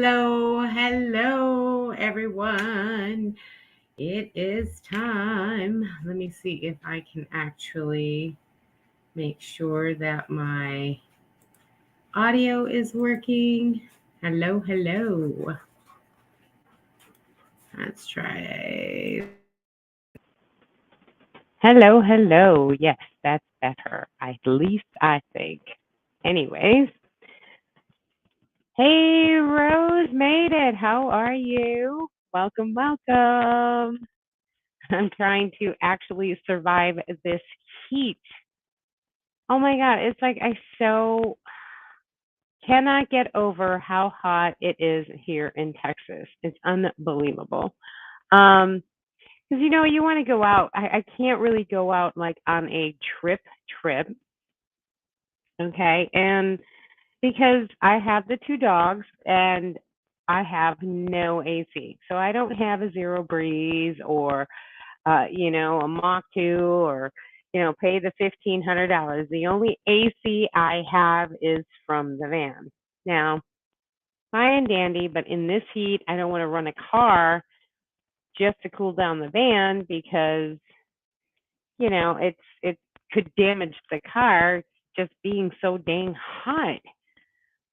Hello, everyone. It is time. Let me see if I can actually make sure that my audio is working. Hello. Let's try. Hello. Yes, that's better. At least I think. Anyways, hey, Rose made it. How are you? Welcome. I'm trying to actually survive this heat. Oh my God, it's like I so cannot get over how hot it is here in Texas. It's unbelievable. Um, because you want to go out. I can't really go out like on a trip, okay? And because I have the two dogs and I have no AC. So I don't have a zero breeze or a Mach 2 or, pay the $1,500. The only AC I have is from the van. Now, fine and dandy, but in this heat, I don't want to run a car just to cool down the van because, it could damage the car just being so dang hot.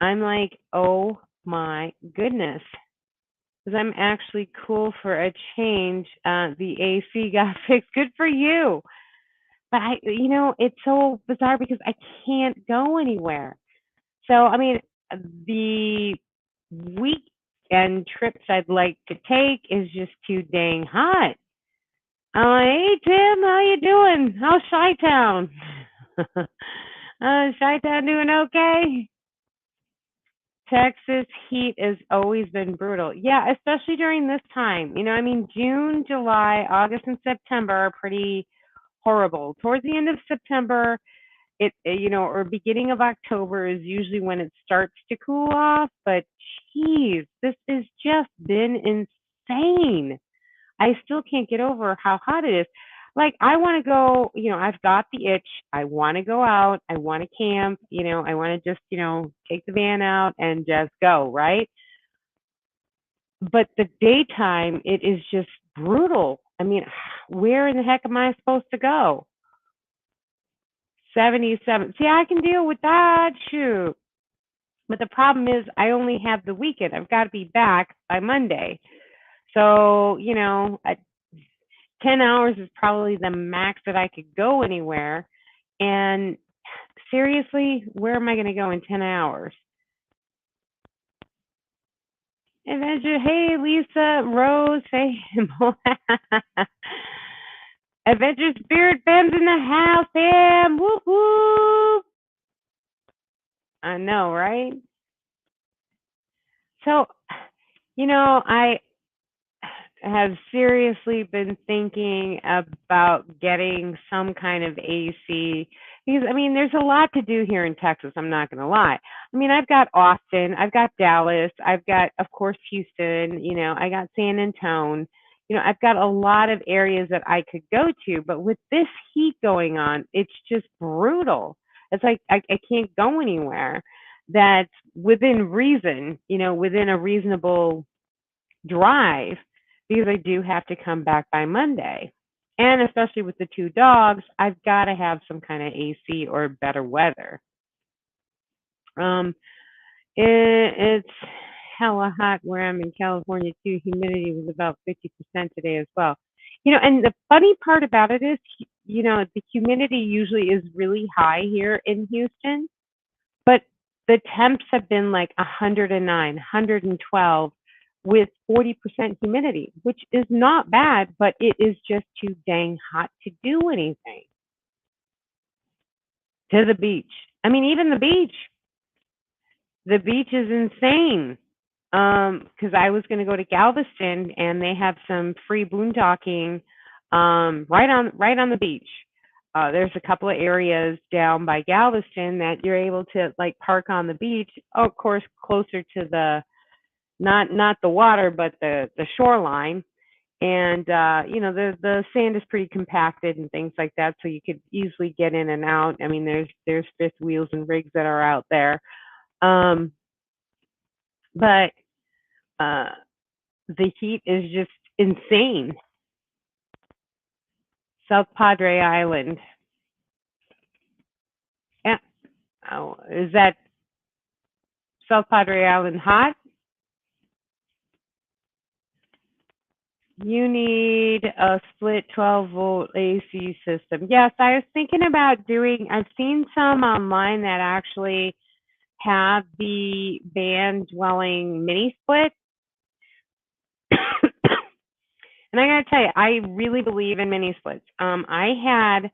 I'm like, oh my goodness. Because I'm actually cool for a change. The AC got fixed. Good for you. But it's so bizarre because I can't go anywhere. So, I mean, the weekend trips I'd like to take is just too dang hot. I'm like, hey Tim, how you doing? How's Chi-Town? Chi-Town doing okay? Texas heat has always been brutal. Yeah, especially during this time. June, July, August, and September are pretty horrible. Towards the end of September, or beginning of October is usually when it starts to cool off. But geez, this has just been insane. I still can't get over how hot it is. Like I want to go, I've got the itch. I want to go out. I want to camp. I want to just, take the van out and just go, right? But the daytime, it is just brutal. I mean, where in the heck am I supposed to go? 77. See, I can deal with that. Shoot. But the problem is, I only have the weekend. I've got to be back by Monday. So, 10 hours is probably the max that I could go anywhere. And seriously, where am I going to go in 10 hours? Adventure, hey, Lisa, Rose, hey, Adventure Spirit Fam's in the house, Fam. Whoop, whoop. I know, right? So, I have seriously been thinking about getting some kind of AC because there's a lot to do here in Texas. I'm not going to lie. I've got Austin, I've got Dallas, I've got, of course, Houston. I got San Antonio. I've got a lot of areas that I could go to, but with this heat going on, it's just brutal. It's like I can't go anywhere that's within reason, within a reasonable drive because I do have to come back by Monday. And especially with the two dogs, I've got to have some kind of AC or better weather. Um, it's hella hot where I'm in California too. Humidity was about 50% today as well. And the funny part about it is, the humidity usually is really high here in Houston, but the temps have been like 109, 112 with 40% humidity, which is not bad, but it is just too dang hot to do anything. To the beach. Even the beach is insane. Because I was going to go to Galveston and they have some free boondocking right on the beach. There's a couple of areas down by Galveston that you're able to like park on the beach. Oh, of course, closer to the not the water, but the shoreline. And the sand is pretty compacted and things like that, so you could easily get in and out. There's fifth wheels and rigs that are out there. But Uh, the heat is just insane. South Padre Island. Yeah. Oh, is that South Padre Island hot? You need a split 12-volt AC system. Yes, I was thinking about I've seen some online that actually have the van dwelling mini split. And I gotta tell you, I really believe in mini splits. I had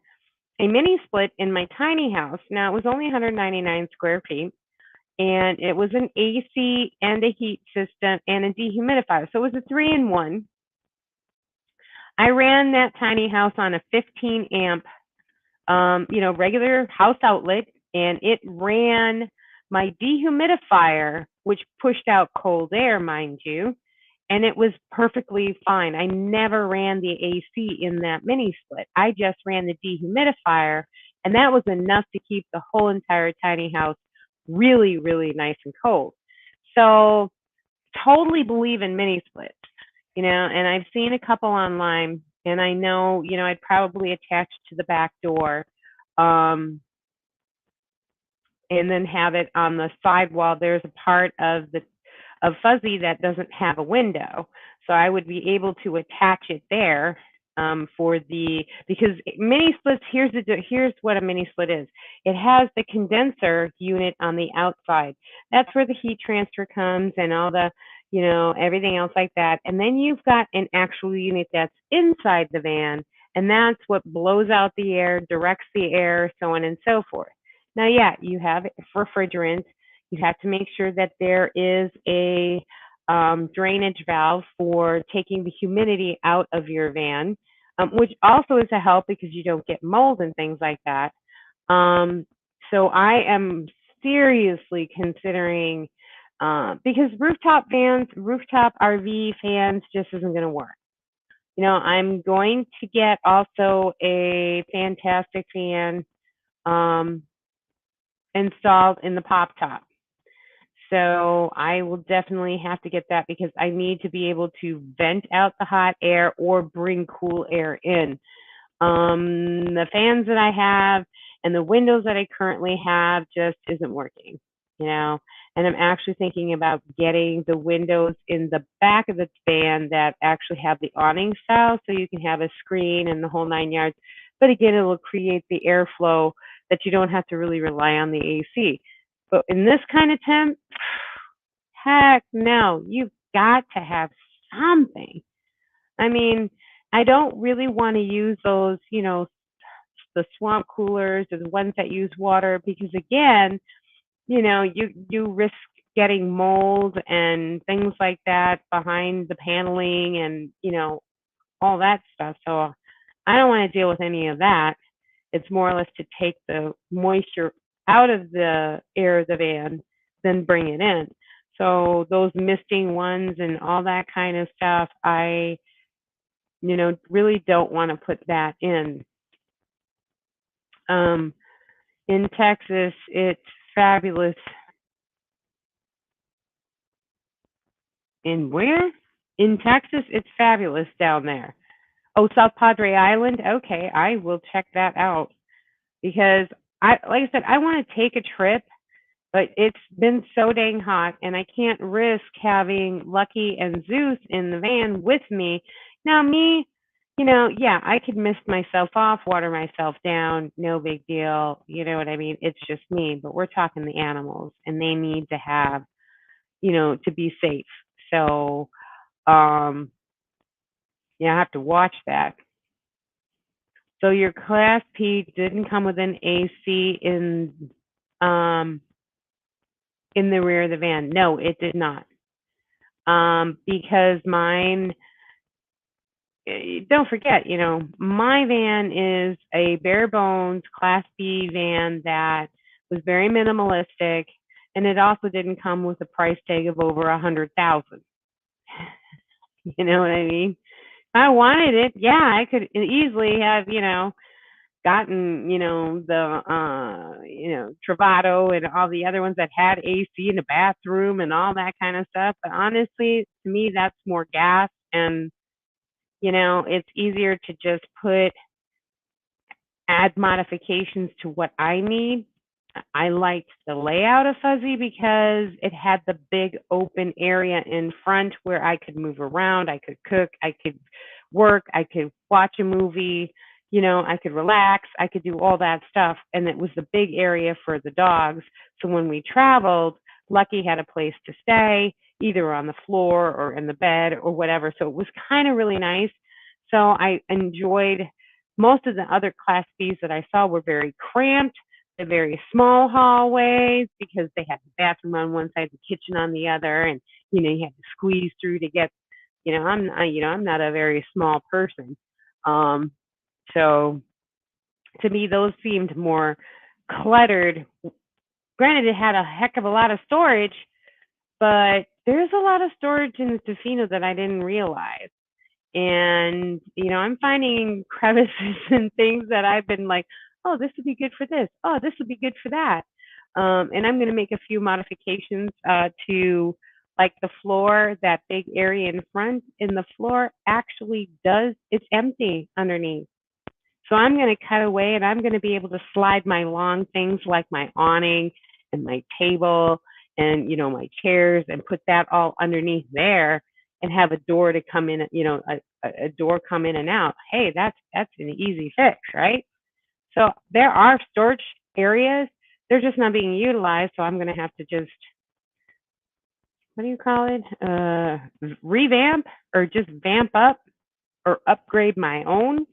a mini split in my tiny house. Now it was only 199 square feet, and it was an AC and a heat system and a dehumidifier. So it was a 3-in-1. I ran that tiny house on a 15 amp, regular house outlet, and it ran my dehumidifier, which pushed out cold air, mind you, and it was perfectly fine. I never ran the AC in that mini split. I just ran the dehumidifier, and that was enough to keep the whole entire tiny house really, really nice and cold. So totally believe in mini splits, and I've seen a couple online, and I know, I'd probably attach to the back door, um, and then have it on the sidewall. There's a part of Fuzzy that doesn't have a window, so I would be able to attach it there, because mini splits. Here's what a mini split is. It has the condenser unit on the outside. That's where the heat transfer comes and all the, everything else like that. And then you've got an actual unit that's inside the van, and that's what blows out the air, directs the air, so on and so forth. Now, yeah, you have refrigerant. You have to make sure that there is a drainage valve for taking the humidity out of your van, which also is a help because you don't get mold and things like that. So I am seriously considering, because rooftop RV fans just isn't going to work. I'm going to get also a fantastic fan um, installed in the pop top. So I will definitely have to get that because I need to be able to vent out the hot air or bring cool air in. The fans that I have and the windows that I currently have just isn't working, and I'm actually thinking about getting the windows in the back of the van that actually have the awning style so you can have a screen and the whole 9 yards. But again, it will create the airflow that you don't have to really rely on the AC. But in this kind of temp, heck no, you've got to have something. I mean, I don't really want to use those, the swamp coolers or the ones that use water because again, you risk getting mold and things like that behind the paneling and, all that stuff. So I don't want to deal with any of that. It's more or less to take the moisture out of the air of the van, then bring it in. So those misting ones and all that kind of stuff, I, really don't want to put that in. In Texas, it's fabulous. In where? In Texas, it's fabulous down there. Oh, South Padre Island? Okay, I will check that out because like I said, I want to take a trip, but it's been so dang hot and I can't risk having Lucky and Zeus in the van with me. Now, me, yeah, I could mist myself off, water myself down, no big deal. You know what I mean? It's just me, but we're talking the animals and they need to have, to be safe. So, um, yeah, I have to watch that. So your Class P didn't come with an AC um in the rear of the van. No, it did not. Because mine, don't forget, my van is a bare bones Class B van that was very minimalistic, and it also didn't come with a price tag of over 100,000. You know what I mean? If I wanted it, yeah, I could easily have, gotten, Travato and all the other ones that had AC in the bathroom and all that kind of stuff. But honestly, to me, that's more gas, and it's easier to just add modifications to what I need. I liked the layout of Fuzzy because it had the big open area in front where I could move around, I could cook, I could work, I could watch a movie, I could relax, I could do all that stuff. And it was the big area for the dogs. So when we traveled, Lucky had a place to stay, either on the floor or in the bed or whatever. So it was kind of really nice. So I enjoyed most of the other Class Bs that I saw were very cramped, the very small hallways because they had the bathroom on one side, the kitchen on the other, and you had to squeeze through to get. I'm not a very small person, um, so to me those seemed more cluttered. Granted, it had a heck of a lot of storage, but there's a lot of storage in the Tofino that I didn't realize. And, I'm finding crevices and things that I've been like, oh, this would be good for this. Oh, this would be good for that. And I'm going to make a few modifications to like the floor, that big area in front. And the floor actually it's empty underneath. So I'm going to cut away and I'm going to be able to slide my long things like my awning and my table and, my chairs and put that all underneath there and have a door to come in, a door come in and out. Hey, that's an easy fix, right? So there are storage areas. They're just not being utilized. So I'm going to have to just, what do you call it? Revamp or just vamp up or upgrade my own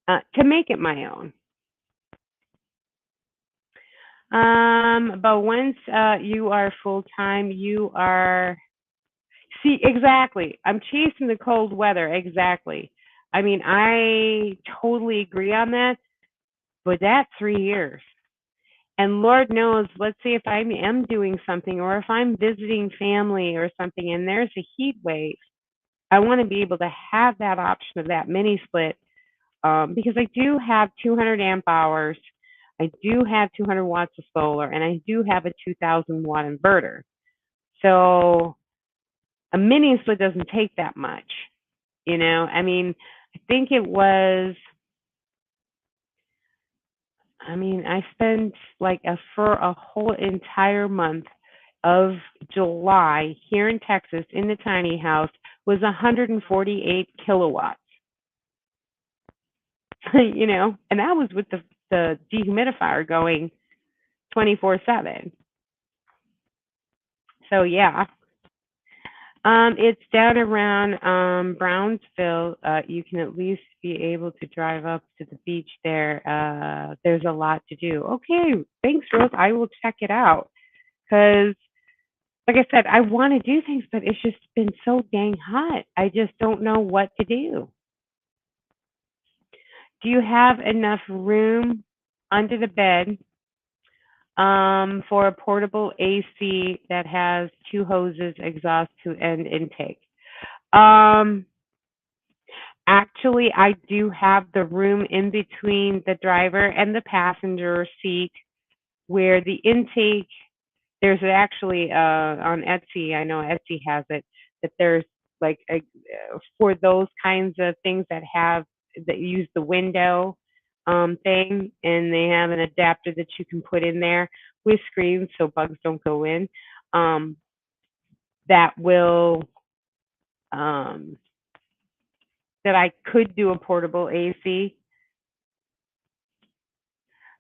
to make it my own. But once you are full time, you are. See, exactly. I'm chasing the cold weather. Exactly. I mean, I totally agree on that. But that's 3 years. And Lord knows, let's say if I am doing something or if I'm visiting family or something and there's a heat wave, I want to be able to have that option of that mini split because I do have 200 amp hours. I do have 200 watts of solar and I do have a 2000-watt inverter. So a mini split doesn't take that much, I mean, I think it was, I spent like for a whole entire month of July here in Texas in the tiny house was 148 kilowatts. And that was with the dehumidifier going 24/7. So yeah, it's down around Brownsville. You can at least be able to drive up to the beach there. There's a lot to do. Okay, thanks, Rose. I will check it out because, like I said, I want to do things, but it's just been so dang hot. I just don't know what to do. Do you have enough room under the bed for a portable AC that has two hoses, exhaust to and intake? Um, Actually, I do have the room in between the driver and the passenger seat where the intake, there's actually on Etsy, I know Etsy has it, that there's like for those kinds of things that use the window thing, and they have an adapter that you can put in there with screens so bugs don't go in. That will that I could do a portable AC.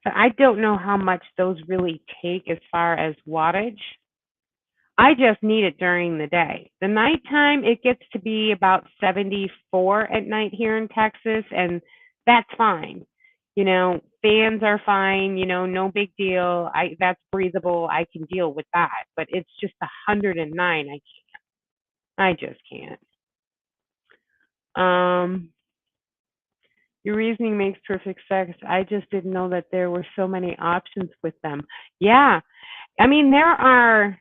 But I don't know how much those really take as far as wattage. I just need it during the day. The nighttime, it gets to be about 74 at night here in Texas, and that's fine. Fans are fine, no big deal. That's breathable. I can deal with that. But it's just 109. I just can't. Your reasoning makes perfect sense. I just didn't know that there were so many options with them. Yeah. There are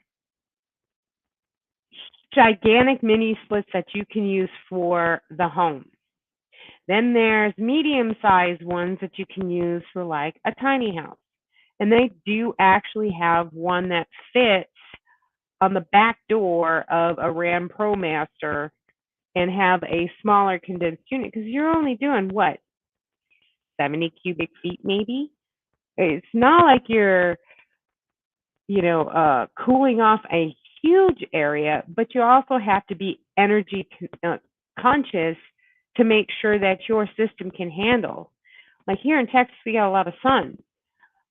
gigantic mini splits that you can use for the home. Then there's medium-sized ones that you can use for like a tiny house. And they do actually have one that fits on the back door of a Ram ProMaster and have a smaller condensed unit because you're only doing what, 70 cubic feet maybe? It's not like you're, cooling off a huge area, but you also have to be energy conscious to make sure that your system can handle. Like here in Texas, we got a lot of sun.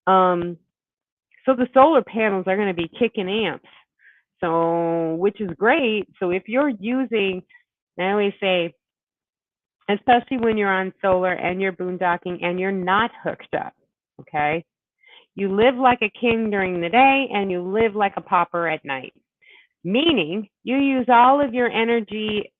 Um, so the solar panels are going to be kicking amps. So, which is great. So if you're using, I always say, especially when you're on solar and you're boondocking and you're not hooked up, okay? You live like a king during the day and you live like a pauper at night, meaning you use all of your energy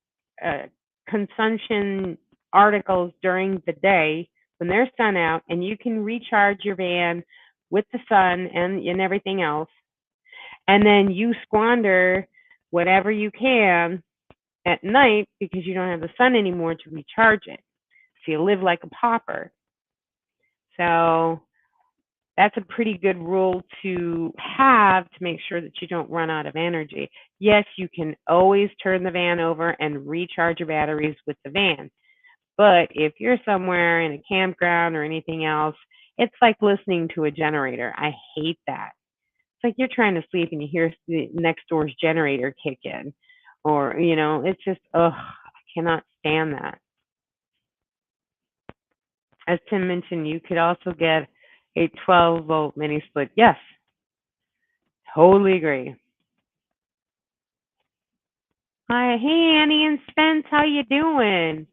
consumption articles during the day when there's sun out, and you can recharge your van with the sun and everything else. And then you squander whatever you can at night because you don't have the sun anymore to recharge it. So you live like a pauper. So that's a pretty good rule to have to make sure that you don't run out of energy. Yes, you can always turn the van over and recharge your batteries with the van. But if you're somewhere in a campground or anything else, it's like listening to a generator. I hate that. It's like you're trying to sleep and you hear the next door's generator kick in. Or, it's just, ugh, I cannot stand that. As Tim mentioned, you could also get a 12-volt mini split. Yes, totally agree. Hi, hey Annie and Spence, how you doing?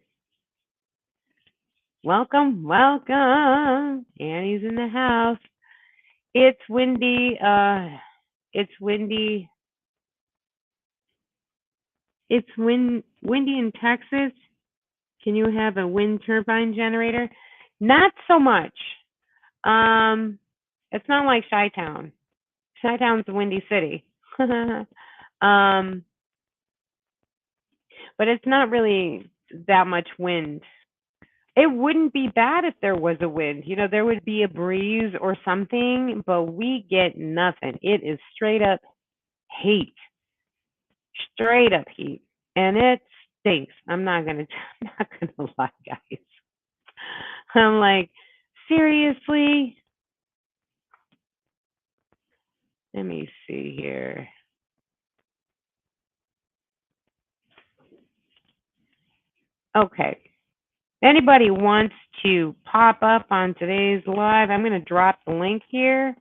Welcome, welcome. Annie's in the house. It's windy. It's windy. It's windy in Texas. Can you have a wind turbine generator? Not so much. It's not like Chi-Town. Chi-Town's a windy city. But it's not really that much wind. It wouldn't be bad if there was a wind. There would be a breeze or something, but we get nothing. It is straight up heat. Straight up heat. And it stinks. I'm not gonna lie, guys. I'm like, seriously? Let me see here. Okay. Anybody wants to pop up on today's live, I'm going to drop the link here.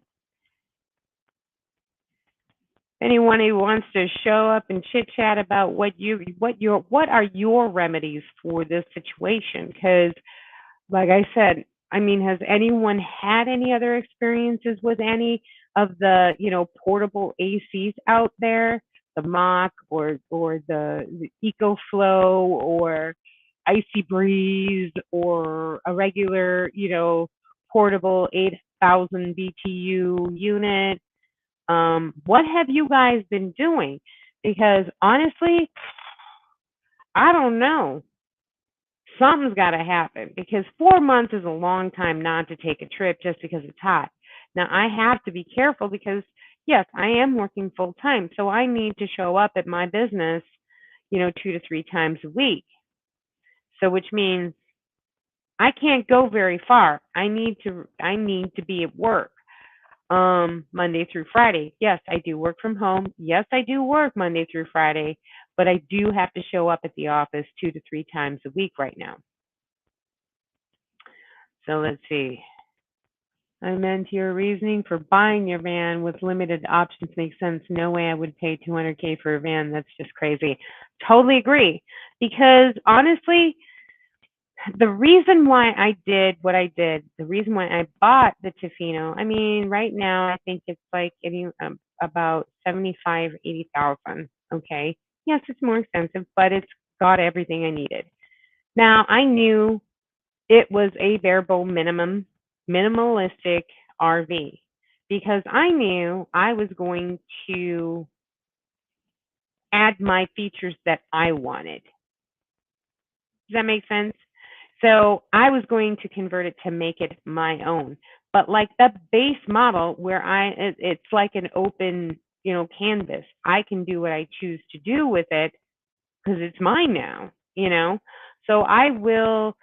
Anyone who wants to show up and chit chat about what are your remedies for this situation? Because, like I said, has anyone had any other experiences with any of the portable ACs out there, the Mach or the EcoFlow or Icy Breeze or a regular portable 8,000 BTU unit? What have you guys been doing? Because honestly, I don't know. Something's got to happen because 4 months is a long time not to take a trip just because it's hot. Now, I have to be careful because, yes, I am working full time. So I need to show up at my business, 2 to 3 times a week. So which means I can't go very far. I need to be at work. Monday through Friday. Yes, I do work from home. Yes, I do work Monday through Friday, but I do have to show up at the office 2 to 3 times a week right now. So let's see. I meant your reasoning for buying your van with limited options makes sense. No way I would pay $200K for a van. That's just crazy. Totally agree. Because honestly, the reason why I did what I did, the reason why I bought the Tofino, right now I think it's like about 75, 80,000. Okay. Yes, it's more expensive, but it's got everything I needed. Now I knew it was a bare bone minimum, minimalistic RV because I knew I was going to add my features that I wanted. Does that make sense? So I was going to convert it to make it my own. But like the base model where it's like an open, canvas. I can do what I choose to do with it because it's mine now. So I will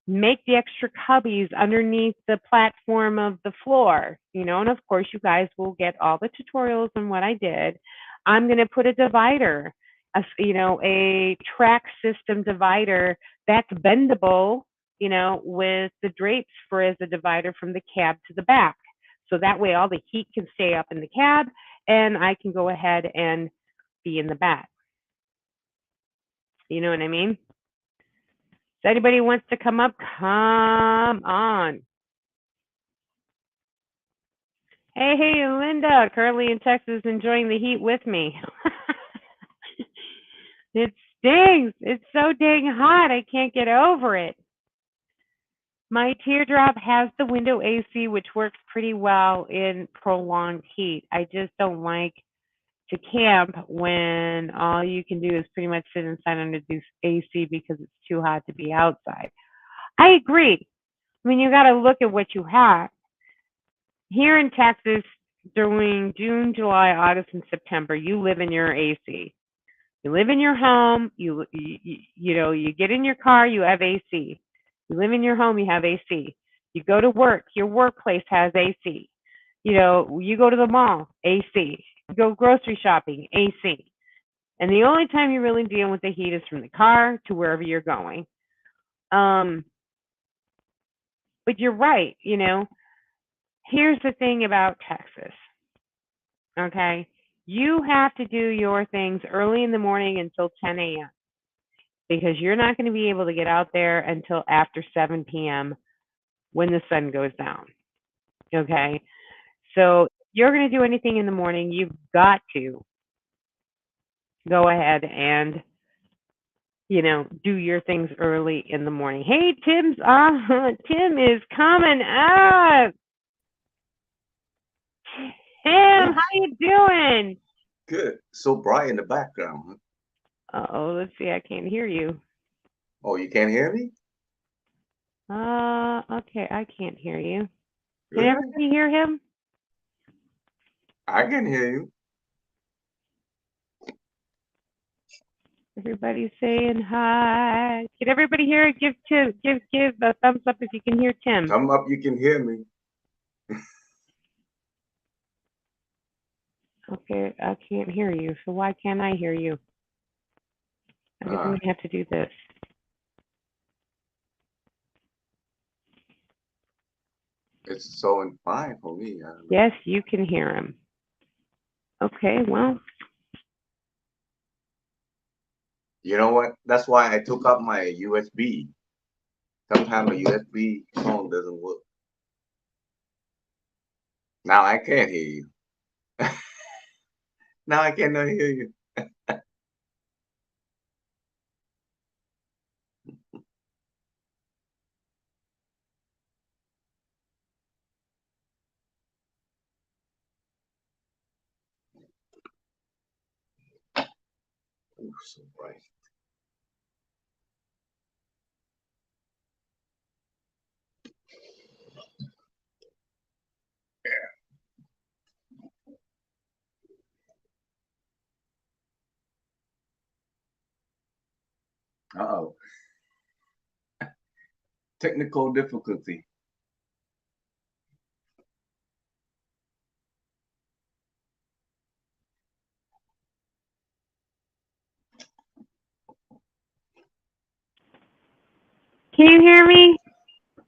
make the extra cubbies underneath the platform of the floor, and of course you guys will get all the tutorials on what I did. I'm going to put a divider, a track system divider that's bendable, with the drapes for as a divider from the cab to the back. So that way all the heat can stay up in the cab and I can go ahead and be in the back. You know what I mean? If anybody wants to come up, come on. Hey, Linda, currently in Texas, enjoying the heat with me. It stings. It's so dang hot. I can't get over it. My teardrop has the window AC, which works pretty well in prolonged heat. I just don't like to camp when all you can do is pretty much sit inside under this AC because it's too hot to be outside. I agree. I mean, you got to look at what you have. Here in Texas, during June, July, August, and September, you live in your AC. You live in your home. You get in your car, you have AC. You live in your home, you have AC. You go to work, your workplace has AC. You go to the mall, AC. You go grocery shopping, AC. And the only time you really deal with the heat is from the car to wherever you're going. But you're right. Here's the thing about Texas. Okay. You have to do your things early in the morning until 10 a.m. because you're not going to be able to get out there until after 7 p.m. when the sun goes down. Okay. So if you're going to do anything in the morning, you've got to go ahead and, do your things early in the morning. Hey, Tim is coming up. Tim, how you doing? Good. So bright in the background. Uh-oh, let's see. I can't hear you. Oh, you can't hear me? Okay, I can't hear you. Can Really? everybody hear him? I can hear you. Everybody saying hi. Can everybody hear it? Give a thumbs up if you can hear Tim. Come up, you can hear me. Okay, I can't hear you. So why can't I hear you? I guess I'm gonna have to do this. It's so fine for me. Yes, you can hear him. Okay, well. You know what? That's why I took up my USB. Sometimes a USB phone doesn't work. Now I can't hear you. Now I cannot hear you. Ooh, so bright. Uh-oh. Technical difficulty. Can you hear me?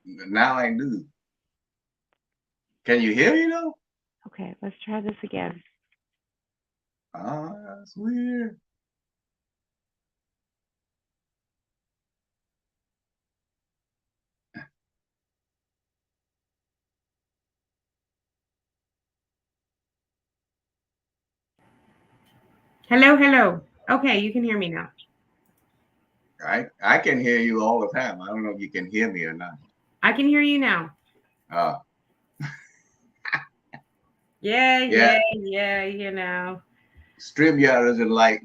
Now I do. Can you hear me though? Okay, let's try this again. That's weird. Hello. Okay, you can hear me now. I can hear you all the time. I don't know if you can hear me or not. I can hear you now. Uh, Yeah. StreamYard is it like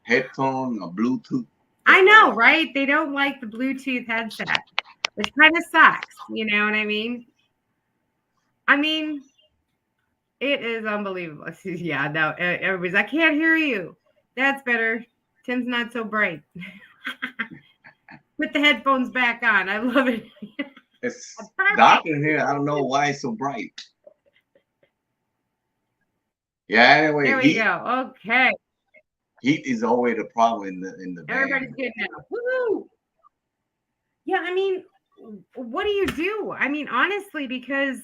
headphone or Bluetooth? I know, right? They don't like the Bluetooth headset, which kind of sucks. You know what I mean? I mean, it is unbelievable. Yeah, no, everybody's, I can't hear you. That's better. Tim's not so bright. Put the headphones back on. I love it. It's dark in here. I don't know why it's so bright. Yeah, anyway, There we go. Okay. heat is always a problem in the Everybody's van. good now. Woo! Yeah, I mean, what do you do? I mean, honestly, because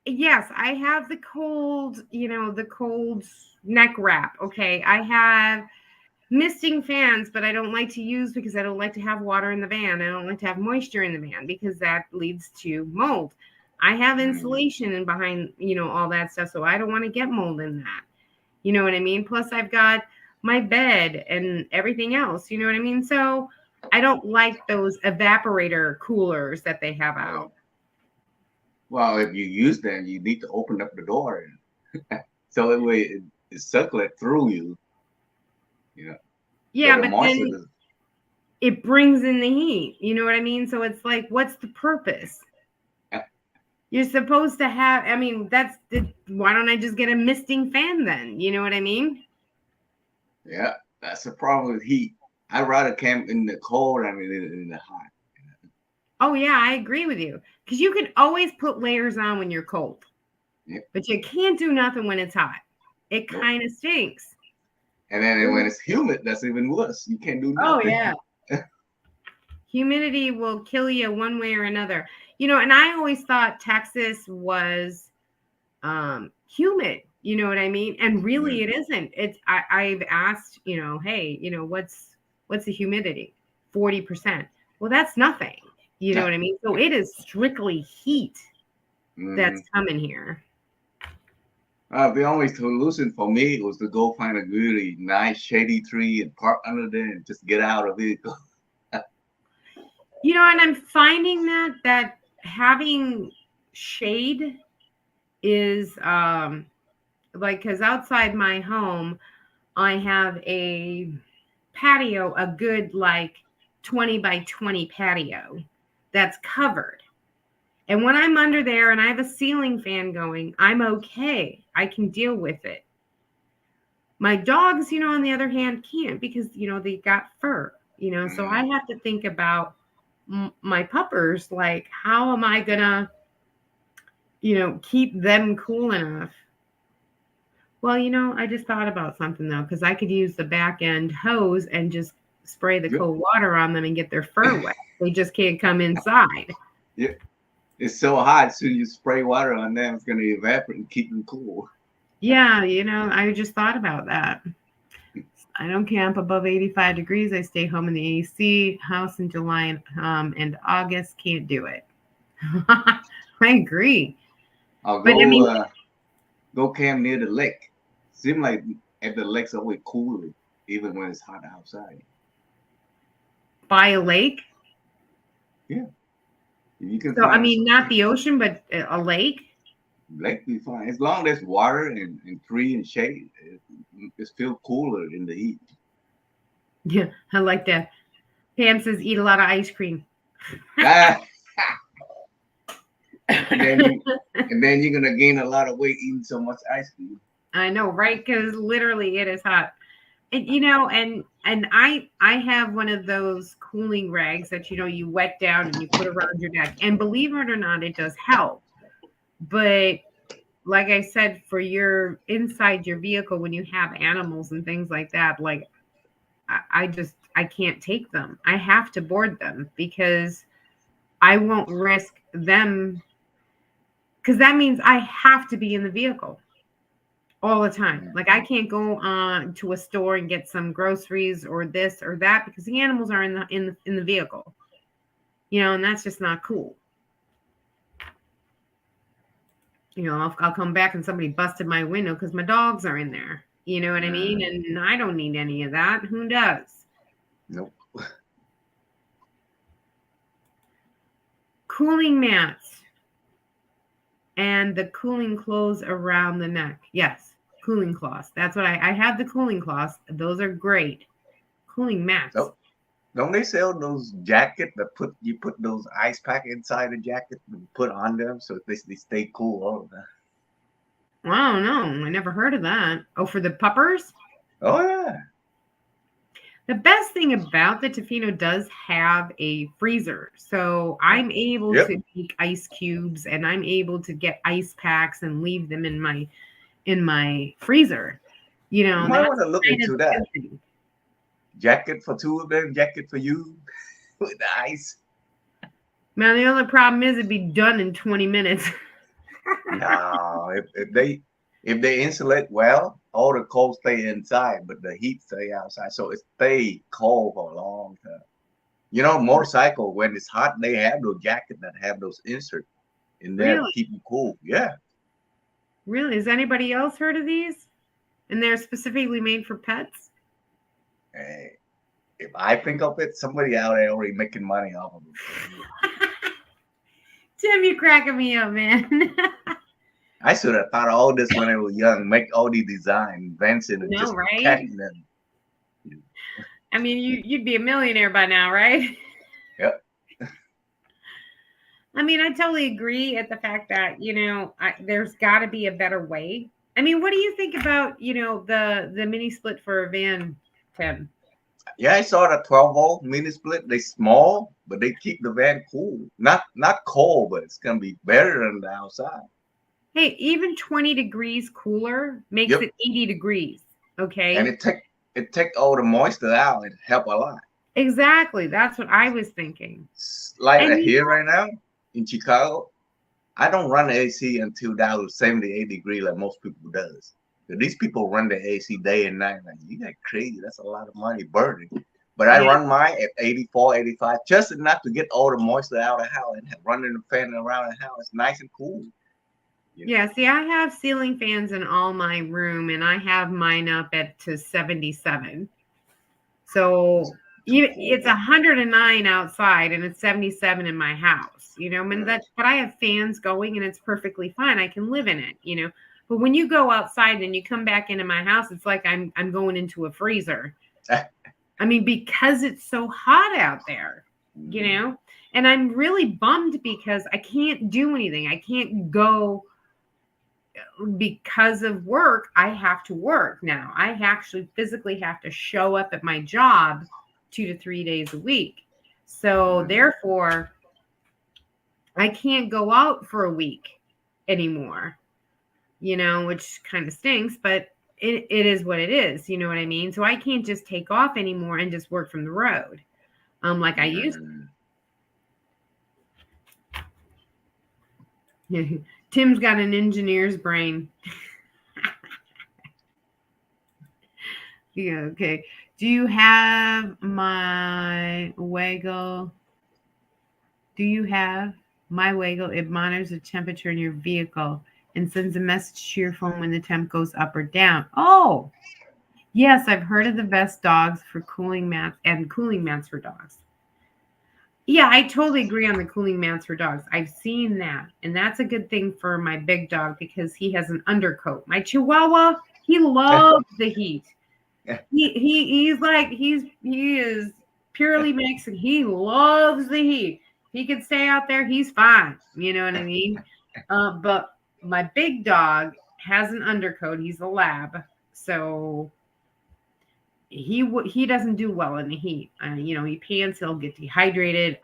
yes, I have the cold, the cold neck wrap. Okay. I have misting fans, but I don't like to use because I don't like to have water in the van. I don't like to have moisture in the van because that leads to mold. I have insulation and behind, all that stuff. So I don't want to get mold in that. You know what I mean? Plus I've got my bed and everything else. You know what I mean? So I don't like those evaporator coolers that they have out. Well, if you use them, you need to open up the door, so that way it circulate through you. Yeah, so the but then moisture it brings in the heat. You know what I mean? So it's like, what's the purpose? You're supposed to have, I mean, why don't I just get a misting fan then? You know what I mean? Yeah, that's the problem with heat. I'd rather camp in the cold than in the hot. Oh, yeah, I agree with you. Because you can always put layers on when you're cold. Yep. But you can't do nothing when it's hot. It kind of stinks. And then when it's humid, that's even worse. You can't do nothing. Oh, yeah. Humidity will kill you one way or another. And I always thought Texas was humid. You know what I mean? And really it isn't. I've asked, hey, what's the humidity? 40%. Well, that's nothing. You know what I mean? So it is strictly heat that's coming here. The only solution for me was to go find a really nice shady tree and park under there and just get out of it. And I'm finding that having shade is because outside my home, I have a patio, a good 20 by 20 patio that's covered. And when I'm under there and I have a ceiling fan going, I'm okay. I can deal with it. My dogs, on the other hand, can't because, they got fur, so I have to think about my puppers. Like, how am I gonna, keep them cool enough? Well, I just thought about something though, because I could use the back end hose and just spray the cold water on them and get their fur wet. They just can't come inside. Yeah. It's so hot, so you spray water on them, it's going to evaporate and keep them cool. Yeah, I just thought about that. I don't camp above 85 degrees. I stay home in the AC house in July and August. Can't do it. I agree. I'll go camp near the lake. Seems like at the lake's always cooler, even when it's hot outside. By a lake? Yeah. You can so, I mean, not the ocean, but a lake? Lake be fine. As long as there's water and tree and shade, it's still cooler in the heat. Yeah, I like that. Pam says, eat a lot of ice cream. and then you're going to gain a lot of weight eating so much ice cream. I know, right? Because literally it is hot. And, and I have one of those cooling rags that, you wet down and you put around your neck. And believe it or not, it does help. But like I said, for your inside your vehicle, when you have animals and things like that, like I can't take them. I have to board them because I won't risk them. Because that means I have to be in the vehicle all the time. Like I can't go to a store and get some groceries or this or that because the animals are in the vehicle, and that's just not cool. I'll come back and somebody busted my window because my dogs are in there. You know what I mean? And I don't need any of that. Who does? Nope. Cooling mats and the cooling clothes around the neck. Yes. Cooling cloths. That's what I have the cooling cloths. Those are great. Cooling mats. Nope. Don't they sell those jackets that you put those ice pack inside the jacket and put on them so they stay cool all the time? I don't know. I never heard of that. Oh, for the puppers? Oh yeah. The best thing about the Tofino does have a freezer. So I'm able Yep. to make ice cubes and I'm able to get ice packs and leave them in my freezer. You know, You might that's want to look kind of into the that. good thing. Jacket for two of them, jacket for you with the ice. Now the only problem is it'd be done in 20 minutes. No, if they insulate well, all the cold stay inside, but the heat stay outside. So it stay cold for a long time. You know, motorcycle when it's hot, they have those jackets that have those inserts in there to Really? keep them cool. Yeah. Really? Has anybody else heard of these? And they're specifically made for pets? Hey, if I think of it, somebody out there already making money off of it. Tim, you're cracking me up, man. I should have thought all this when I was young. Make all these designs, inventions, and No, just right? patent them. I mean, you'd be a millionaire by now, right? Yep. I mean, I totally agree at the fact that, you know, there's got to be a better way. I mean, what do you think about, you know, the mini split for a van, Tim? Yeah, I saw the 12-volt mini split. They small, but they keep the van cool. Not cold, but it's gonna be better than the outside. Hey, even 20 degrees cooler makes Yep. it 80 degrees. Okay. And it take all the moisture out and help a lot. Exactly. That's what I was thinking. Like And you here right now in Chicago, I don't run the AC until down to 78 degrees like most people does. So these people run the AC day and night. Like, you got crazy. That's a lot of money burning. But I Yeah. run mine at 84, 85, just enough to get all the moisture out of the house and running the fan around the house. It's nice and cool. Yeah, see, I have ceiling fans in all my room, and I have mine up to 77. So it's 109 outside, and it's 77 in my house. You know, I mean, but I have fans going, and it's perfectly fine. I can live in it. You know, but when you go outside and you come back into my house, it's like I'm going into a freezer. I mean, because it's so hot out there. You know, and I'm really bummed because I can't do anything. I can't go. Because of work, I have to work now. I actually physically have to show up at my job 2 to 3 days a week. So therefore, I can't go out for a week anymore, you know, which kind of stinks, but it is what it is. You know what I mean? So I can't just take off anymore and just work from the road like I used to. Tim's got an engineer's brain. Yeah, okay. Do you have my Waygo? Do you have my Waygo? It monitors the temperature in your vehicle and sends a message to your phone when the temp goes up or down. Oh, yes, I've heard of the Vest dogs for cooling mats and cooling mats for dogs. Yeah, I totally agree on the cooling mats for dogs. I've seen that. And that's a good thing for my big dog because he has an undercoat. My Chihuahua, he loves the heat. He is purely Mexican. He loves the heat. He can stay out there, he's fine. You know what I mean? But my big dog has an undercoat. He's a lab. So he doesn't do well in the heat. You know, he pants, he'll get dehydrated.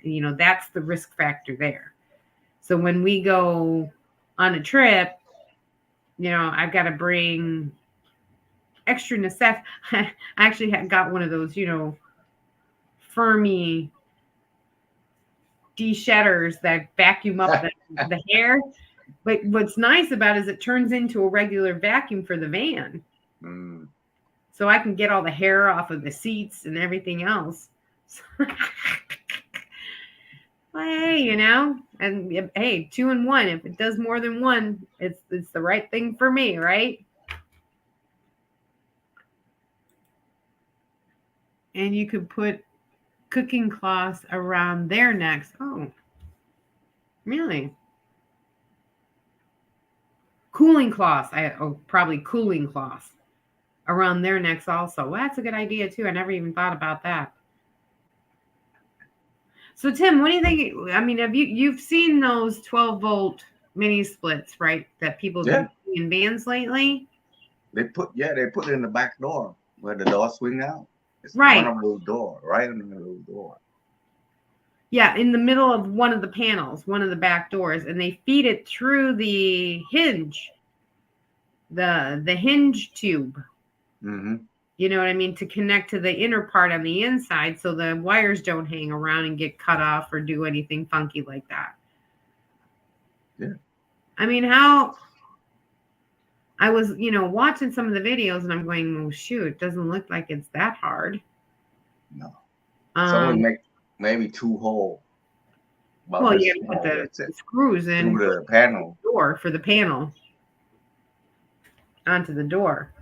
You know, that's the risk factor there. So when we go on a trip, you know, I've got to bring extra necessity. I actually got one of those, you know, Fermi de-shedders that vacuum up the hair. But what's nice about it is it turns into a regular vacuum for the van. So I can get all the hair off of the seats and everything else. Well, hey, you know, and hey, 2 in 1. If it does more than one, it's the right thing for me, right? And you could put cooking cloths around their necks. Oh, really? Cooling cloths. Probably cooling cloths around their necks also. Well, that's a good idea too. I never even thought about that. So Tim, what do you think? I mean, you've seen those 12-volt mini splits, right? That people have been putting in vans lately. They put it in the back door where the door swing out. It's Right. one of those doors, right under those door. Yeah, in the middle of one of the panels, one of the back doors, and they feed it through the hinge, the hinge tube. Mm-hmm. You know what I mean? To connect to the inner part on the inside so the wires don't hang around and get cut off or do anything funky like that. Yeah. I mean, how I was, watching some of the videos and I'm going, oh, shoot, it doesn't look like it's that hard. No. Someone make maybe 2 holes. Well, you got to put the screws in through the panel. Door for the panel onto the door.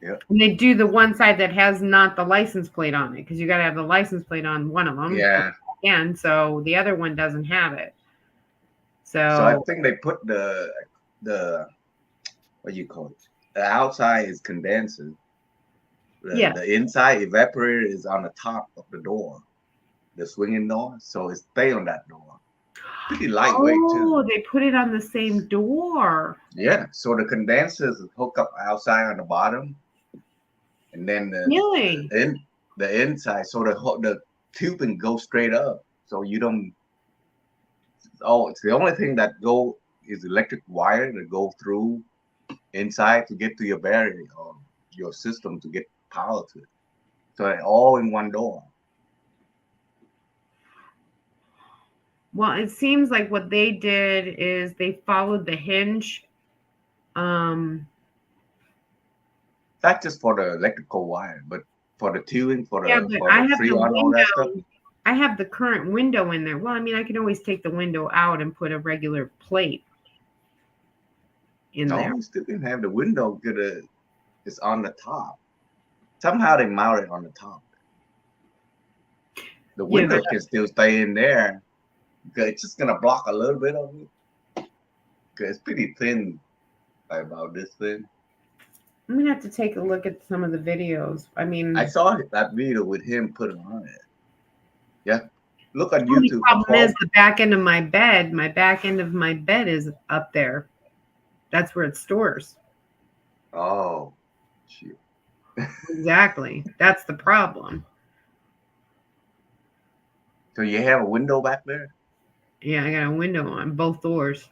Yeah. And they do the one side that has not the license plate on it because you got to have the license plate on one of them. Yeah. And so the other one doesn't have it. So I think they put the what do you call it? The outside is condenser. The inside evaporator is on the top of the door, the swinging door. So it stay on that door. Pretty lightweight too. Oh, they put it on the same door. Yeah. So the condensers hook up outside on the bottom. And then the inside, so the tubing goes straight up, so you don't. Oh, it's the only thing that go is electric wire that go through inside to get to your battery or your system to get power to it. So all in one door. Well, it seems like what they did is they followed the hinge. Not just for the electrical wire, but for the tubing, for the freon, all that stuff. I have the current window in there. Well, I mean, I can always take the window out and put a regular plate in there. No, you still can have the window. It's on the top. Somehow they mount it on the top. The window can still stay in there. Because it's just gonna block a little bit of it. Because it's pretty thin, like about this thin. I'm gonna have to take a look at some of the videos. I mean, I saw that video with him putting on it. Yeah, look on YouTube. The problem is the back end of my bed. My back end of my bed is up there. That's where it stores. Oh, shoot. Exactly. That's the problem. So you have a window back there? Yeah, I got a window on both doors.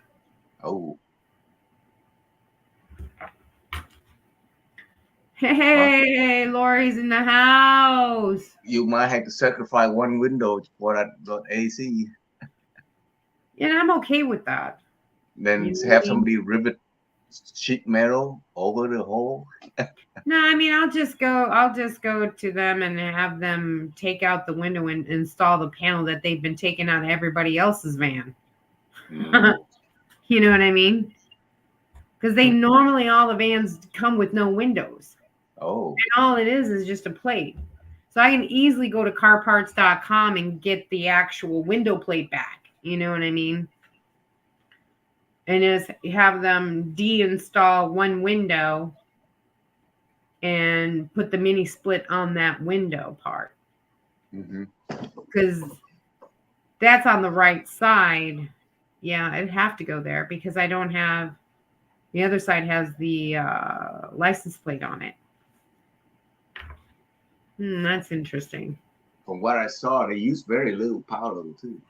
Oh. Hey, Lori's in the house. You might have to sacrifice one window for that AC. Yeah, I'm okay with that. Then have somebody rivet sheet metal over the hole. No, I mean I'll just go to them and have them take out the window and install the panel that they've been taking out of everybody else's van. You know what I mean? Because they normally all the vans come with no windows. Oh. And all it is just a plate. So I can easily go to carparts.com and get the actual window plate back. You know what I mean? And just have them deinstall one window and put the mini split on that window part. Because that's on the right side. Yeah, I'd have to go there because I don't have, the other side has the license plate on it. That's interesting. From what I saw, they use very little power too.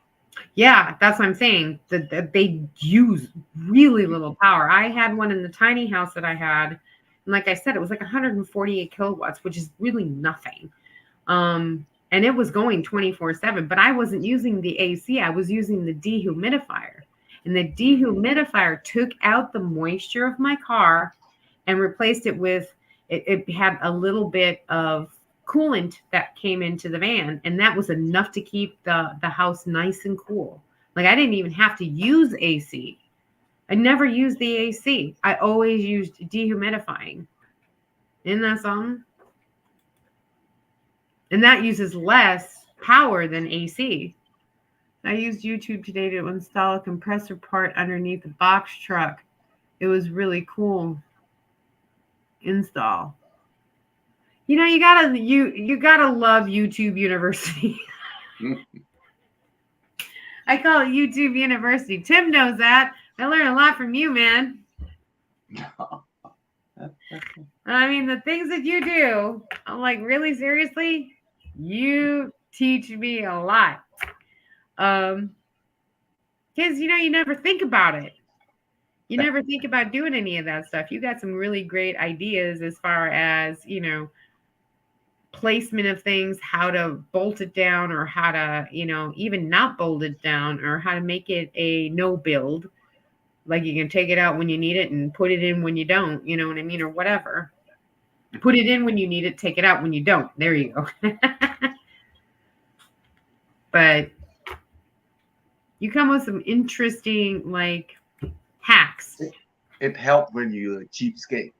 Yeah, that's what I'm saying. That they use really little power. I had one in the tiny house that I had, and like I said, it was like 148 kilowatts, which is really nothing. And it was going 24/7, but I wasn't using the AC. I was using the dehumidifier, and the dehumidifier took out the moisture of my car and replaced it with. It had a little bit of coolant that came into the van, and that was enough to keep the house nice and cool. Like I didn't even have to use AC. I never used the AC. I always used dehumidifying. Isn't that something? And that uses less power than AC. I used YouTube today to install a compressor part underneath the box truck. It was really cool. install. You know, you gotta love YouTube University. I call it YouTube University. Tim knows that. I learned a lot from you, man. I mean, the things that you do, I'm like, really, seriously? You teach me a lot. Because, you know, you never think about it. You never think about doing any of that stuff. You got some really great ideas as far as, you know, placement of things, how to bolt it down, or how to, you know, even not bolt it down, or how to make it a no build. Like you can take it out when you need it and put it in when you don't, you know what I mean, or whatever. Put it in when you need it, take it out when you don't. There you go. But you come with some interesting, like, hacks. It helped when you're a cheapskate.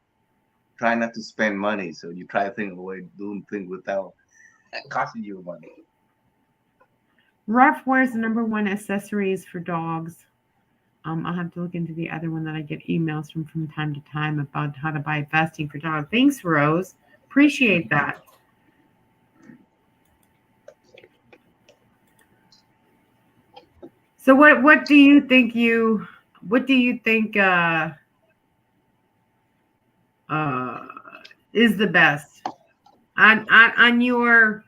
Try not to spend money, so you try to think of a way of doing things without costing you money. Ruff, where's the #1 accessories for dogs? I'll have to look into the other one that I get emails from time to time about how to buy vesting for dogs. Thanks, Rose. Appreciate that. So what do you think is the best on your,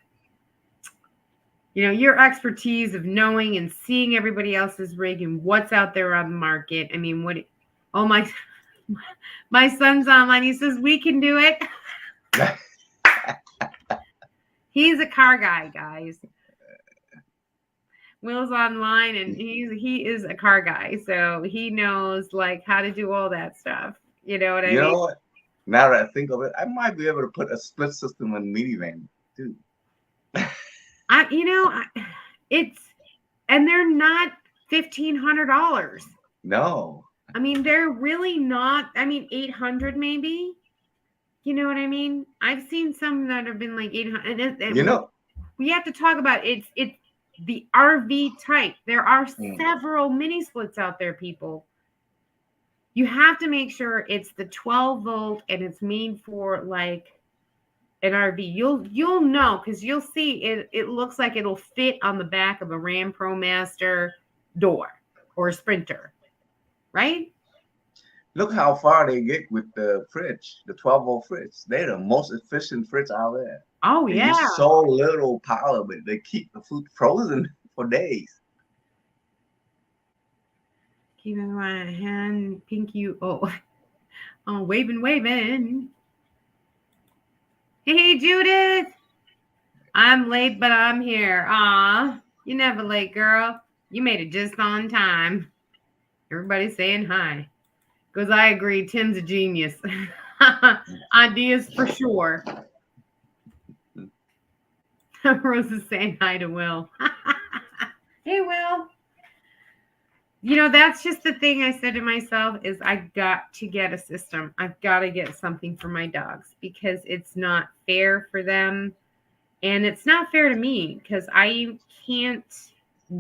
you know, your expertise of knowing and seeing everybody else's rig and what's out there on the market? I mean, my son's online. He says we can do it. He's a car guy, guys. Will's online, and he is a car guy, so he knows like how to do all that stuff. You know what I mean? You know what? Now that I think of it, I might be able to put a split system on minivan too. And they're not $1,500. No. I mean, they're really not. I mean, 800 maybe. You know what I mean? I've seen some that have been like 800. And you know, we have to talk about it's the RV type. There are several mini splits out there, people. You have to make sure it's the 12 volt and it's made for like an RV. You'll know, because you'll see it looks like it'll fit on the back of a Ram ProMaster door or a Sprinter, right? Look how far they get with the fridge, the 12 volt fridge. They're the most efficient fridge out there. Oh, They yeah. use so little power, but they keep the food frozen for days. Keeping my hand, pinky. Oh, waving. Hey, Judith. I'm late, but I'm here. Aw, you never late, girl. You made it just on time. Everybody's saying hi. Because I agree, Tim's a genius. Ideas for sure. Rose is saying hi to Will. Hey, Will. You know, that's just the thing I said to myself is I got to get a system. I've got to get something for my dogs because it's not fair for them. And it's not fair to me because I can't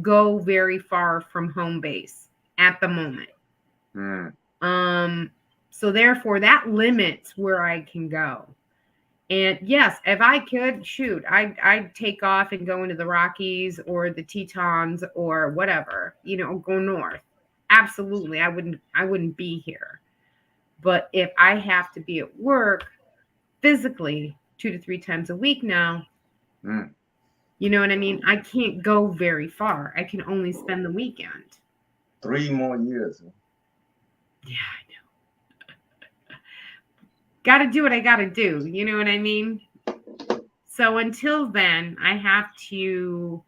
go very far from home base at the moment. So therefore that limits where I can go. And yes, if I could, shoot, I'd take off and go into the Rockies or the Tetons or whatever, you know, go north. Absolutely. I wouldn't be here. But if I have to be at work physically 2 to 3 times a week now, you know what I mean? I can't go very far. I can only spend the weekend. 3 more years. Yeah, I know. Got to do what I got to do. You know what I mean? So until then, I have to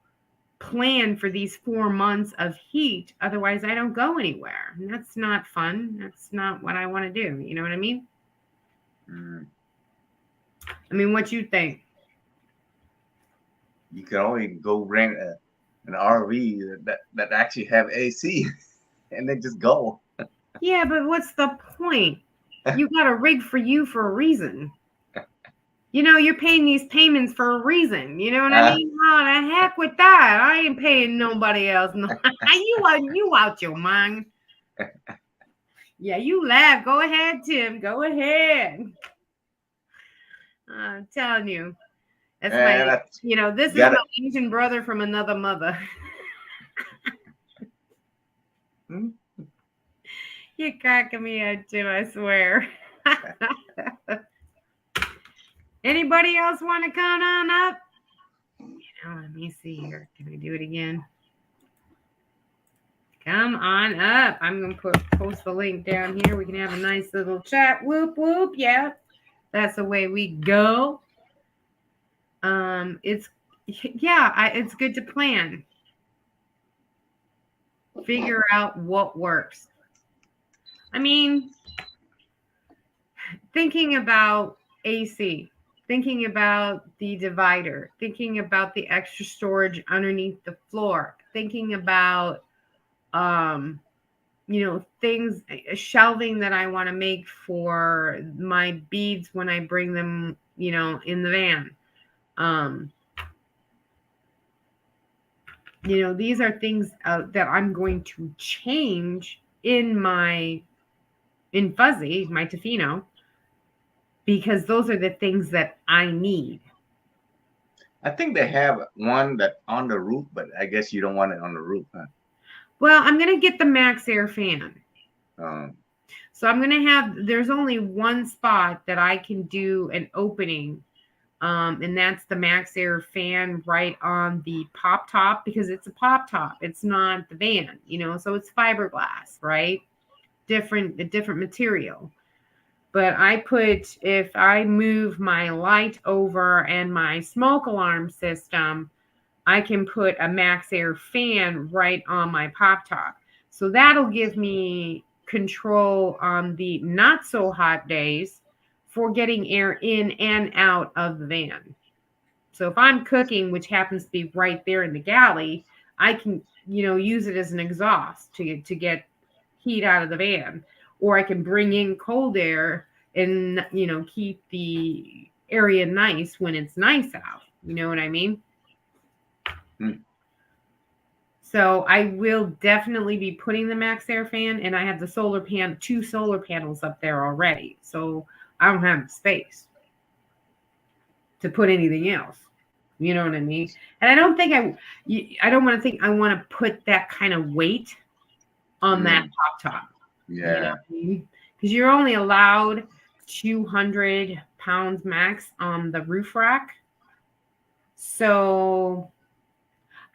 plan for these 4 months of heat. Otherwise, I don't go anywhere. And that's not fun. That's not what I want to do. You know what I mean? I mean, what you think? You can only go rent an RV that actually have AC and then just go. Yeah, but what's the point? You got a rig for you for a reason. You know, you're paying these payments for a reason. You know what I mean? Oh, the heck with that. I ain't paying nobody else. No. You out your mind. Yeah, you laugh. Go ahead, Tim. Go ahead. I'm telling you. That's And my, I this is got my it. Asian brother from another mother. Hmm? You're cracking me up, Jim, I swear. Anybody else want to come on up? Let me see here. Can I do it again? Come on up. I'm going to post the link down here. We can have a nice little chat. Whoop, whoop. Yeah. That's the way we go. It's good to plan. Figure out what works. I mean, thinking about AC, thinking about the divider, thinking about the extra storage underneath the floor, thinking about things, shelving that I want to make for my beads when I bring them, in the van. These are things that I'm going to change in Fuzzy, my Tofino, because those are the things that I need. I think they have one that on the roof, but I guess you don't want it on the roof, huh? Well, I'm going to get the Max Air fan. So I'm going to there's only one spot that I can do an opening. And that's the Max Air fan right on the pop top, because it's a pop top. It's not the van, so it's fiberglass, right? A different material. But if I move my light over and my smoke alarm system, I can put a Max Air fan right on my pop top. So that'll give me control on the not so hot days for getting air in and out of the van. So if I'm cooking, which happens to be right there in the galley, I can, use it as an exhaust to get heat out of the van. Or I can bring in cold air and, keep the area nice when it's nice out. You know what I mean? So I will definitely be putting the Max Air fan, and I have the two solar panels up there already. So I don't have the space to put anything else. You know what I mean? And I don't think I don't want to think I want to put that kind of weight on that top. Yeah. You know what I mean? Because you're only allowed 200 pounds max on the roof rack. So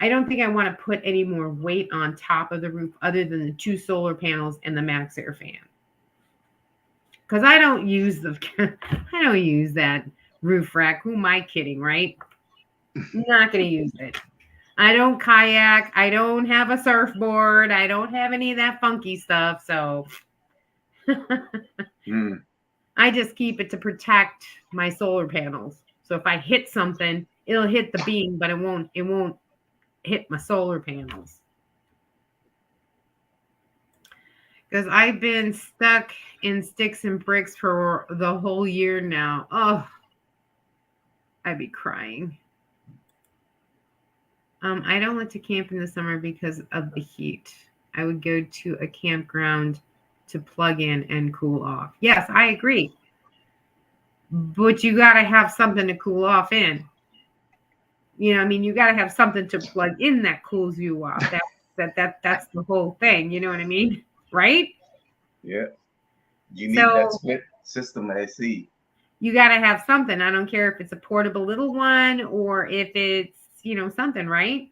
I don't think I want to put any more weight on top of the roof other than the two solar panels and the Max Air fan. Because I don't use that roof rack. Who am I kidding, right? I'm not going to use it. I don't kayak. I don't have a surfboard. I don't have any of that funky stuff. So I just keep it to protect my solar panels. So if I hit something, it'll hit the beam, but it won't hit my solar panels. Because I've been stuck in sticks and bricks for the whole year now. Oh, I'd be crying. I don't like to camp in the summer because of the heat. I would go to a campground to plug in and cool off. Yes, I agree. But you got to have something to cool off in. You got to have something to plug in that cools you off. That's the whole thing. You know what I mean? Right? Yeah. You need that split system AC. You got to have something. I don't care if it's a portable little one or if it's, something, right?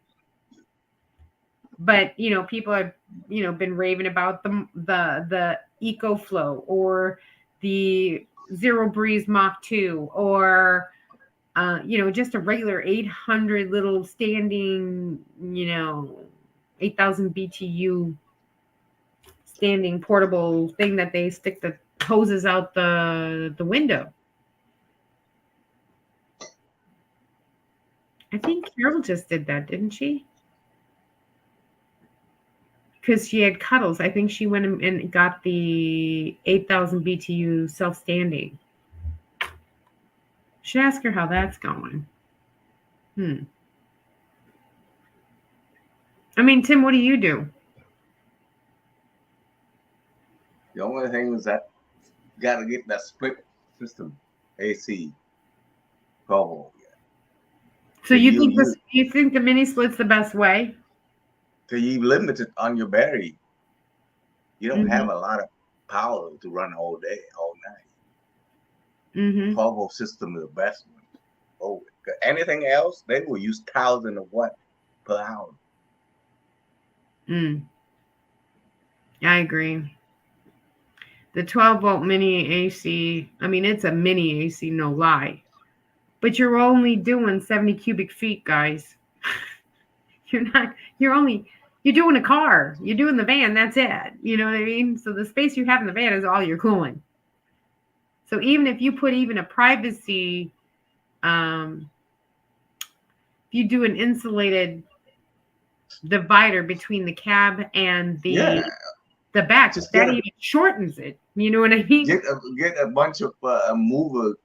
But, people have, been raving about the EcoFlow or the Zero Breeze Mach 2 or, just a regular 800 little standing, 8,000 BTU standing portable thing that they stick the hoses out the window. I think Carol just did that, didn't she? Because she had Cuddles. I think she went and got the 8,000 BTU self-standing. Should ask her how that's going. I mean, Tim, what do you do? The only thing is that you got to get that split system AC. 12 volt. Yeah. So you think you you think the mini split's the best way? so you limited on your battery. You don't have Mhm. a lot of power to run all day, all night. Mhm. 12 volt system is the best one. Oh, anything else, they will use 1,000 of watt per hour. Mm. I agree. The 12-volt mini AC, I mean, it's a mini AC, no lie. But you're only doing 70 cubic feet, guys. You're doing a car. You're doing the van, that's it. You know what I mean? So the space you have in the van is all you're cooling. So even if you put even a privacy, if you do an insulated divider between the cab and Yeah, the back, just that even shortens it. You know what I mean? get a bunch of mover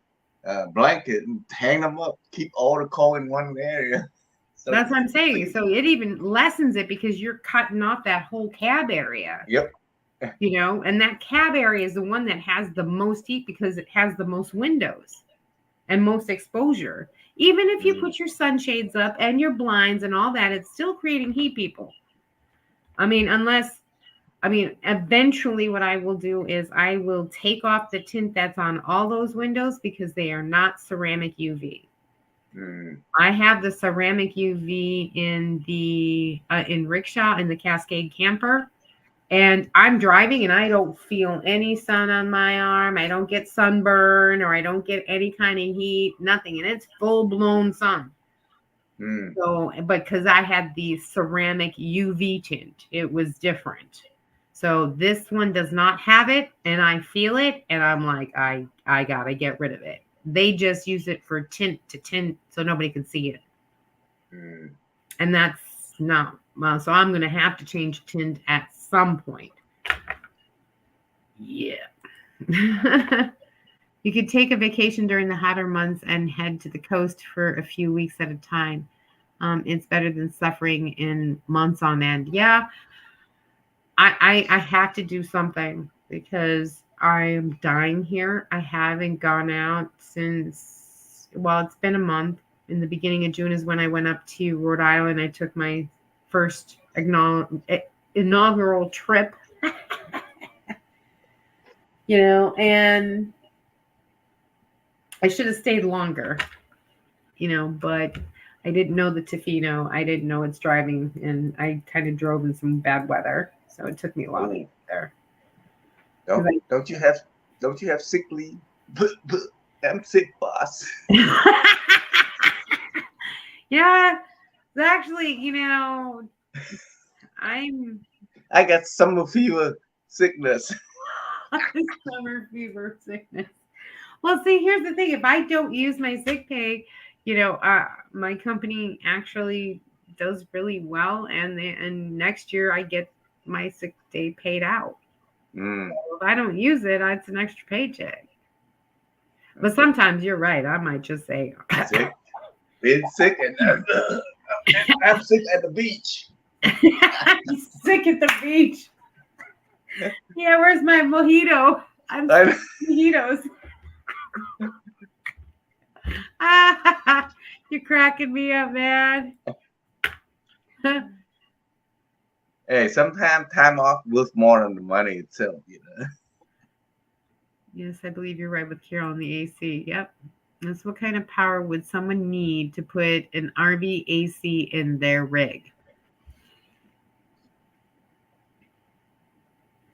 blanket and hang them up. Keep all the coal in one area. So That's what I'm saying. So it even lessens it because you're cutting off that whole cab area. Yep. You know, and that cab area is the one that has the most heat because it has the most windows and most exposure. Even if you put your sunshades up and your blinds and all that, it's still creating heat, people. Eventually what I will do is I will take off the tint that's on all those windows because they are not ceramic UV. I have the ceramic UV in the in rickshaw in the Cascade camper, and I'm driving and I don't feel any sun on my arm. I don't get sunburn or I don't get any kind of heat, nothing, and it's full blown sun. So, but because I had the ceramic UV tint, it was different. So this one does not have it, and I feel it, and I'm like, I gotta get rid of it. They just use it for tint to tint, so nobody can see it, and that's not well. So I'm gonna have to change tint at some point. Yeah. You could take a vacation during the hotter months and head to the coast for a few weeks at a time. It's better than suffering in months on end. Yeah, I have to do something because I am dying here. I haven't gone out since, well, it's been a month. In the beginning of June is when I went up to Rhode Island. I took my first inaugural trip, and I should have stayed longer, but I didn't know the Tofino. I didn't know it's driving, and I kind of drove in some bad weather, so it took me a while to get there. Don't you have sick leave? I'm sick, boss. Yeah, actually, I got summer fever sickness. Summer fever sickness. Well, see, here's the thing: if I don't use my sick pay, my company actually does really well, and next year I get my sick day paid out. So if I don't use it, it's an extra paycheck. But sometimes you're right. I might just say, sick. Been sick, and I'm sick at the beach. Sick at the beach. Yeah, where's my mojito? I'm sick of mojitos. You're cracking me up, man. Hey, sometimes time off worth more than the money itself, Yes, I believe you're right with Carol on the AC. Yep. That's what kind of power would someone need to put an RV AC in their rig?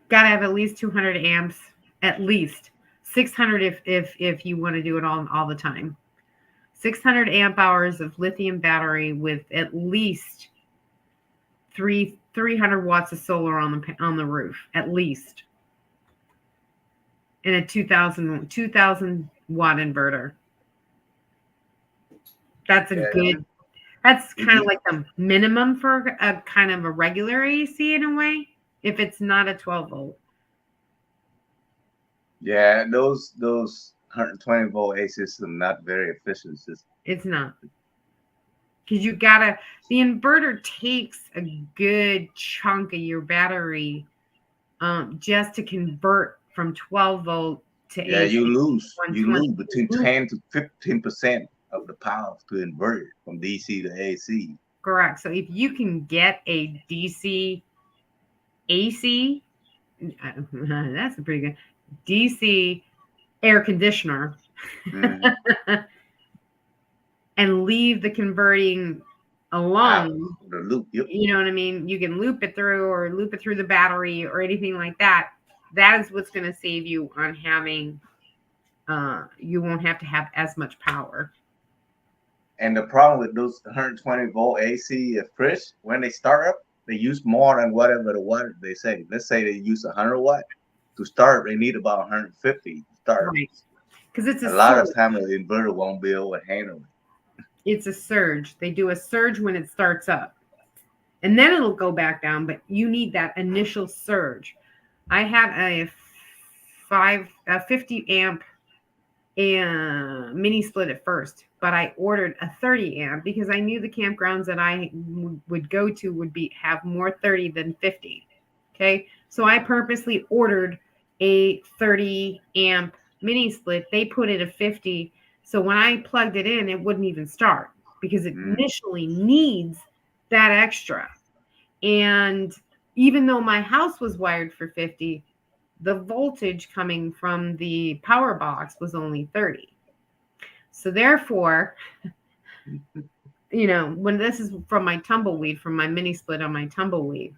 Gotta have at least 200 amps, at least 600 if you want to do it all the time. 600 amp hours of lithium battery with at least 300 watts of solar on the roof, at least, and a 2,000 watt inverter. That's good. That's kind of like the minimum for a kind of a regular AC in a way, if it's not a 12 volt. Yeah, those 120 volt ACs are not very efficient. It's not. Because the inverter takes a good chunk of your battery just to convert from 12 volt to AC. You lose between 10 to 15% of the power to invert it from DC to AC. Correct. So if you can get a DC AC, that's a pretty good DC air conditioner Mhm. and leave the converting Out alone. of the loop. Yep. You know what I mean? You can loop it through or loop it through the battery or anything like that. That is what's going to save you on having, you won't have to have as much power. And the problem with those 120-volt AC fridge, when they start up, they use more than whatever the watt they say. Let's say they use 100 watt to start. They need about 150 to start. Right. Because it's A a lot of surge. time the inverter won't be able to handle it. It's a surge. They do a surge when it starts up. And then it'll go back down, but you need that initial surge. I had a 50 amp mini split at first, but I ordered a 30 amp because I knew the campgrounds that I would go to would have more 30 than 50. Okay. So I purposely ordered a 30 amp mini split. They put it at 50. So when I plugged it in, it wouldn't even start because it initially needs that extra. And even though my house was wired for 50, the voltage coming from the power box was only 30. So therefore, you know, when this is from my tumbleweed, from my mini split on my tumbleweed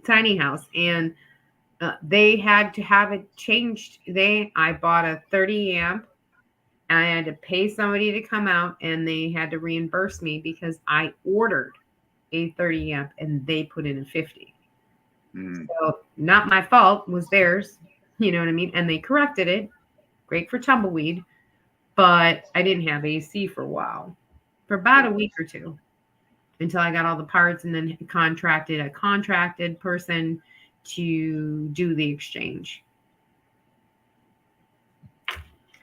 tiny house, and they had to have it changed. I bought a 30 amp. And I had to pay somebody to come out, and they had to reimburse me because I ordered a 30 amp and they put in a 50. So not my fault, was theirs, you know what I mean? And they corrected it. Great for tumbleweed, but I didn't have AC for a while, for about a week or two, until I got all the parts and then contracted a contracted person to do the exchange.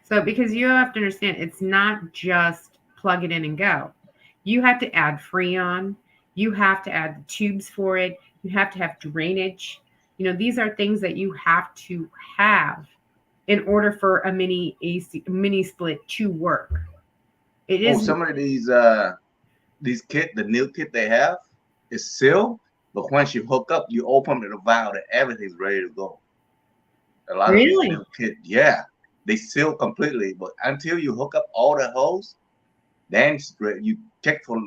So because you have to understand, it's not just plug it in and go. You have to add Freon. You have to add the tubes for it. You have to have drainage. You know, these are things that you have to have in order for a mini split to work. It is some of these kit, the new kit they have is sealed, but once you hook up, you open the valve and everything's ready to go. A lot of these new kit, yeah, they seal completely, but until you hook up all the hose, then you check for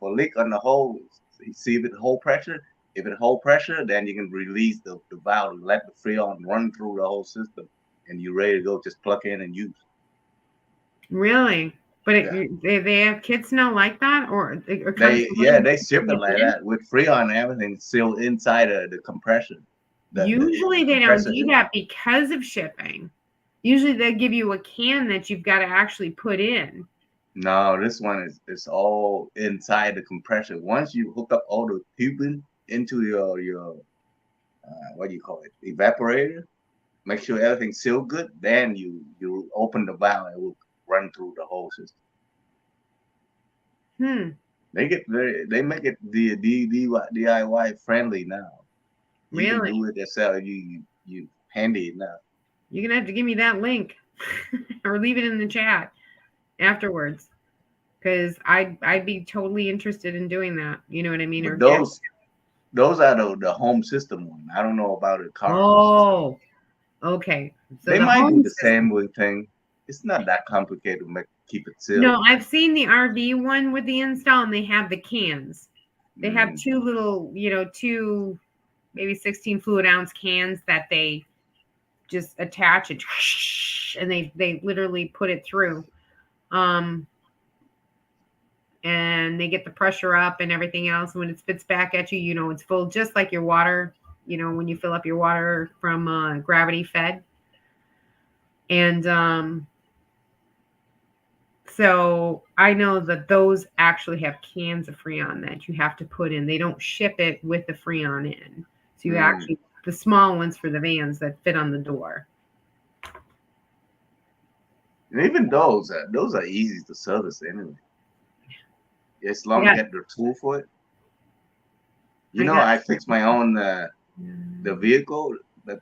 leak on the hose. See if it hold pressure. If it hold pressure, then you can release the valve and let the Freon run through the whole system, and you're ready to go. Just plug in and use. Really? But they have kits now like that, or they ship it like that with Freon and everything sealed inside of the compression. Usually they don't do that because of shipping. Usually they give you a can that you've got to actually put in. No, this one is all inside the compression. Once you hook up all the tubing into your what do you call it, evaporator, make sure everything's sealed good, then you open the valve and it will run through the whole system. They make it the DIY friendly now. You can do it yourself. You handy enough. You're gonna have to give me that link or leave it in the chat afterwards, because I'd be totally interested in doing that. You know what I mean? Or those are the home system one. I don't know about the car. Oh, okay. So they might do the same thing. It's not that complicated to keep it sealed. No, I've seen the RV one with the install, and they have the cans. They have two little, maybe 16 fluid ounce cans that they just attach it, and they literally put it through. And they get the pressure up and everything else. When it spits back at you, it's full, just like your water, when you fill up your water from gravity fed. And so I know that those actually have cans of Freon that you have to put in. They don't ship it with the Freon in. So you actually, the small ones for the vans that fit on the door. And even those are easy to service anyway. As long as you get the tool for it. I fixed my own the vehicle, the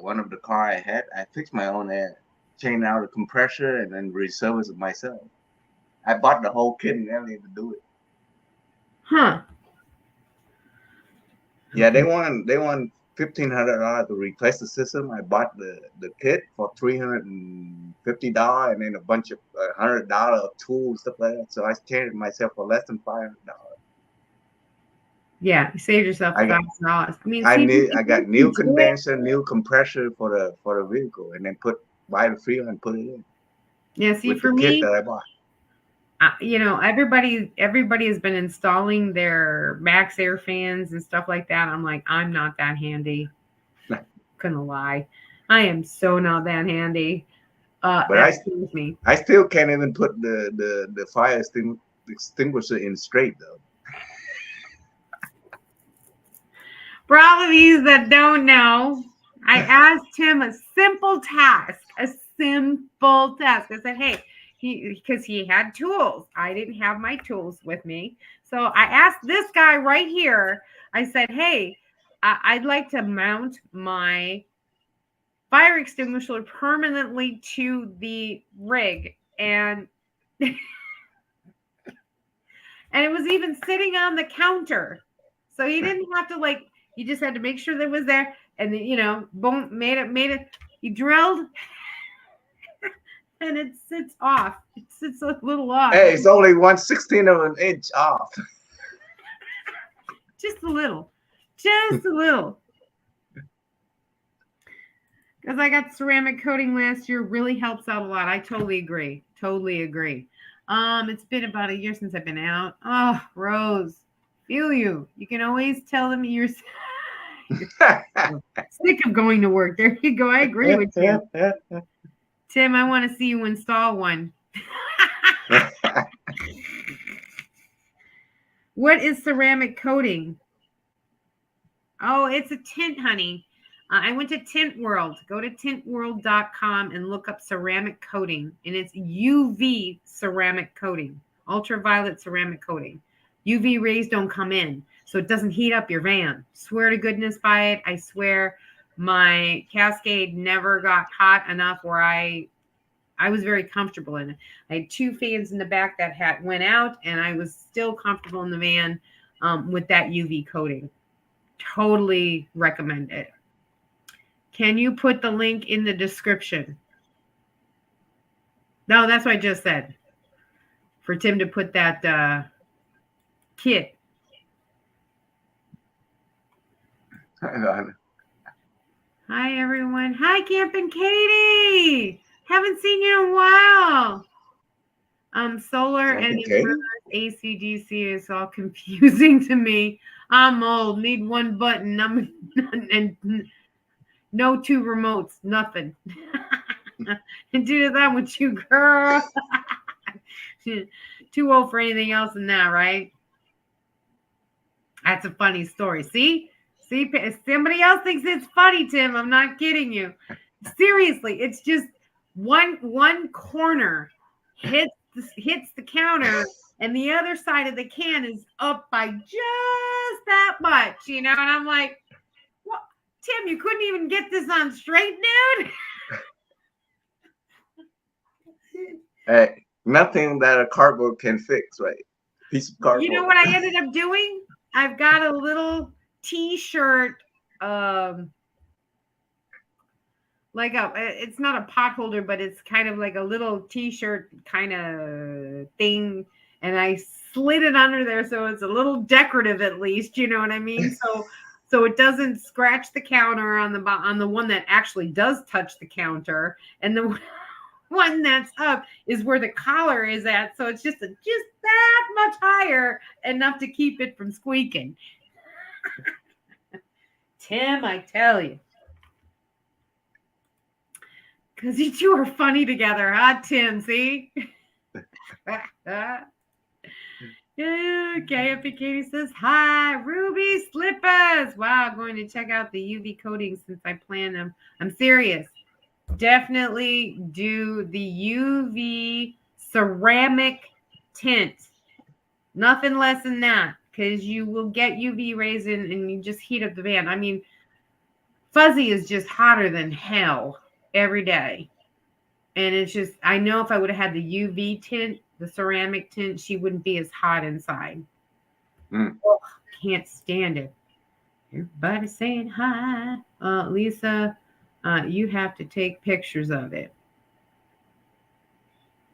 one of the car I had. I fixed my own change out the compressor and then reservice it myself. I bought the whole kit and everything to do it. Huh. Yeah, they want $1,500 to replace the system. I bought the kit for $350, and then a bunch of $100 of tools, stuff like that. So I traded myself for less than $500. Yeah, you saved yourself I got $1,000. I mean, see, I got new condenser, new compressor for the vehicle, and then buy the Freon and put it in. Yeah, see, with for the kit me, that I bought. you know, everybody has been installing their Max Air fans and stuff like that. I'm like, I'm not that handy. Gonna lie, I am so not that handy. But That scares me. I still can't even put the fire extinguisher in straight though. For all of you that don't know, I asked him a simple task. I said, hey, because he had tools. I didn't have my tools with me. So I asked this guy right here, I said, hey, I'd like to mount my fire extinguisher permanently to the rig. And and it was even sitting on the counter. So he didn't have to you just had to make sure that it was there. And then, boom, made it. He drilled and it sits off. It sits a little off. Hey, it's only 1/16 of an inch off. Just a little. Just a little. Because I got ceramic coating last year, really helps out a lot. I totally agree. Totally agree. It's been about a year since I've been out. Oh, Rose, feel you. You can always tell them you're sick of going to work. There you go. I agree with you. Tim, I want to see you install one. What is ceramic coating? Oh, it's a tint, honey. I went to Tint World. Go to tintworld.com and look up ceramic coating. And it's UV ceramic coating, ultraviolet ceramic coating. UV rays don't come in, so it doesn't heat up your van. Swear to goodness by it. I swear my Cascade never got hot enough where I was very comfortable in it. I had 2 fans in the back that went out, and I was still comfortable in the van with that UV coating. Totally recommend it. Can you put the link in the description? No, that's what I just said. For Tim to put that kit. Hi, everyone. Hi, Campin' Katie. Haven't seen you in a while. Solar and inverters, AC/DC is all confusing to me. I'm old. Need one button. And no 2 remotes. Nothing. And do that with you, girl. Too old for anything else than that, right? That's a funny story. See, if somebody else thinks it's funny, Tim, I'm not kidding you. Seriously, it's just one corner hits the counter, and the other side of the can is up by just that much, And I'm like, what, Tim? You couldn't even get this on straight, dude. Hey, nothing that a cardboard can fix, right? Piece of cardboard. You know what I ended up doing? I've got a little T-shirt, it's not a pot holder, but it's kind of like a little T-shirt kind of thing, and I slid it under there so it's a little decorative at least. You know what I mean? So it doesn't scratch the counter on the one that actually does touch the counter, and the one that's up is where the collar is at. So it's just that much higher, enough to keep it from squeaking. Tim, I tell you. Because you 2 are funny together, huh, Tim? See? Yeah, Katie says, hi, Ruby Slippers. Wow, I'm going to check out the UV coating since I plan them. I'm serious. Definitely do the UV ceramic tint. Nothing less than that, because you will get UV rays in and you just heat up the van. I mean, Fuzzy is just hotter than hell every day. And it's just, I know if I would have had the UV tint the ceramic tint, she wouldn't be as hot inside. Mm. Oh, can't stand it. Everybody saying hi. Lisa, you have to take pictures of it.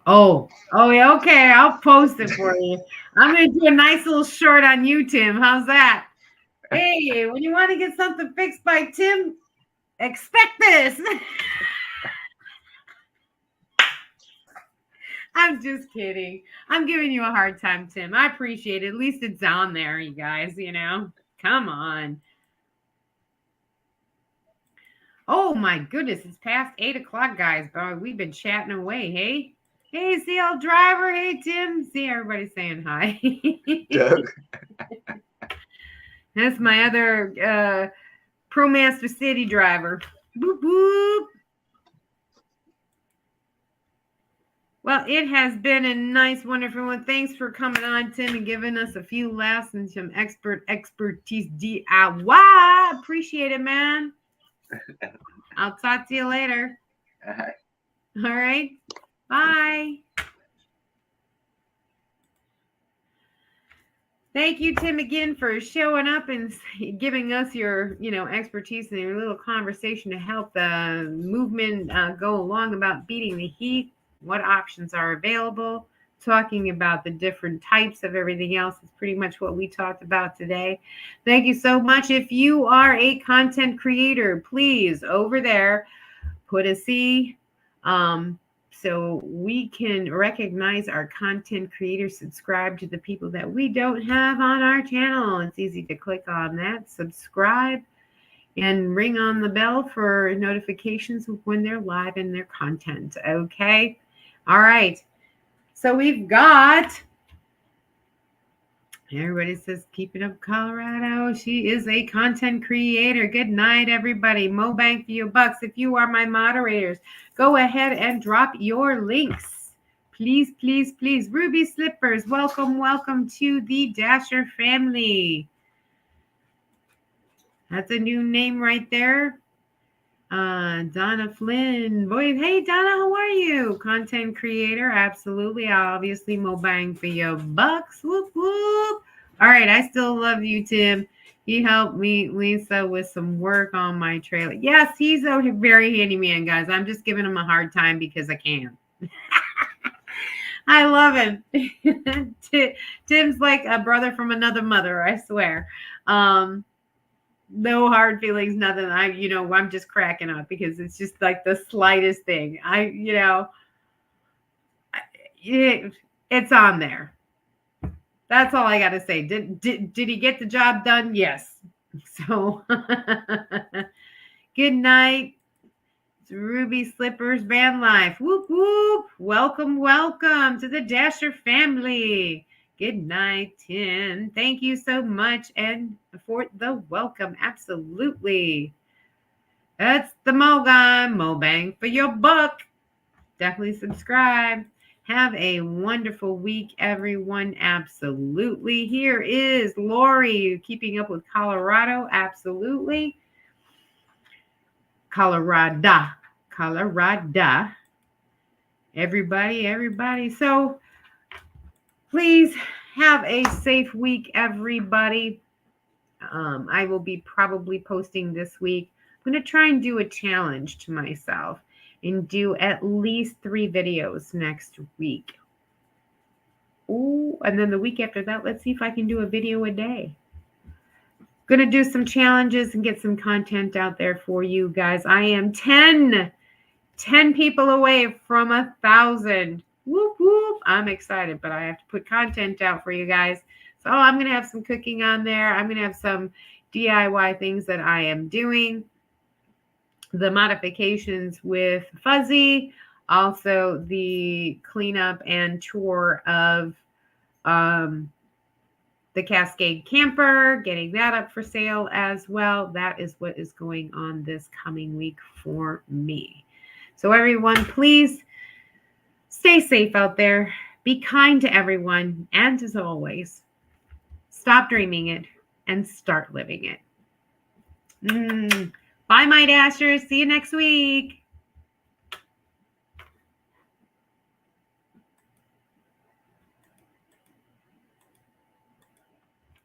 Oh, yeah, okay. I'll post it for you. I'm going to do a nice little short on you, Tim. How's that? Hey, when you want to get something fixed by Tim, expect this. I'm just kidding. I'm giving you a hard time, Tim. I appreciate it. At least it's on there, you guys, you know. Come on. Oh my goodness, it's past 8 o'clock, guys. But we've been chatting away. Hey, CL Driver. Hey, Tim. See, everybody saying hi. Doug. That's my other ProMaster City driver. Boop, boop. Well, it has been a nice, wonderful one. Thanks for coming on, Tim, and giving us a few laughs and some expertise DIY. Appreciate it, man. I'll talk to you later. All right. Bye. Thank you, Tim, again for showing up and giving us your, expertise and your little conversation to help the movement go along about beating the heat. What options are available, talking about the different types of everything else is pretty much what we talked about today. Thank you so much. If you are a content creator, please, over there, put a C so we can recognize our content creators, subscribe to the people that we don't have on our channel. It's easy to click on that, subscribe, and ring on the bell for notifications when they're live in their content. Okay. All right. So we've got, everybody says, keep it up, Colorado. She is a content creator. Good night, everybody. Mo Bank for your bucks. If you are my moderators, go ahead and drop your links. Please, please, please. Ruby Slippers, welcome to the Dasher family. That's a new name right there. Donna Flynn. Boy, hey, Donna, how are you? Content creator, absolutely. Obviously, Mo Bang for your bucks. Whoop, whoop. All right, I still love you, Tim. He helped me, Lisa, with some work on my trailer. Yes, he's a very handy man, guys. I'm just giving him a hard time because I can. I love him. Tim's like a brother from another mother, I swear. No hard feelings, nothing. I'm just cracking up because it's just like the slightest thing. It's on there. That's all I got to say. Did he get the job done? Yes. So good night. It's Ruby Slippers Van Life. Whoop, whoop. Welcome to the Dasher family. Good night, Tim. Thank you so much and for the welcome. Absolutely. That's the Mo guy. Mo Bang for your buck. Definitely subscribe. Have a wonderful week, everyone. Absolutely. Here is Lori keeping up with Colorado. Absolutely. Colorado. Everybody. So please have a safe week, everybody. I will be probably posting this week. I'm going to try and do a challenge to myself and do at least 3 videos next week. Ooh, and then the week after that, let's see if I can do a video a day. Going to do some challenges and get some content out there for you guys. I am 10 people away from 1,000. Whoop, whoop. I'm excited, but I have to put content out for you guys. So I'm going to have some cooking on there. I'm going to have some DIY things that I am doing. The modifications with Fuzzy. Also the cleanup and tour of the Cascade Camper. Getting that up for sale as well. That is what is going on this coming week for me. So everyone, please stay safe out there. Be kind to everyone. And as always, stop dreaming it and start living it. Bye, my Dashers. See you next week.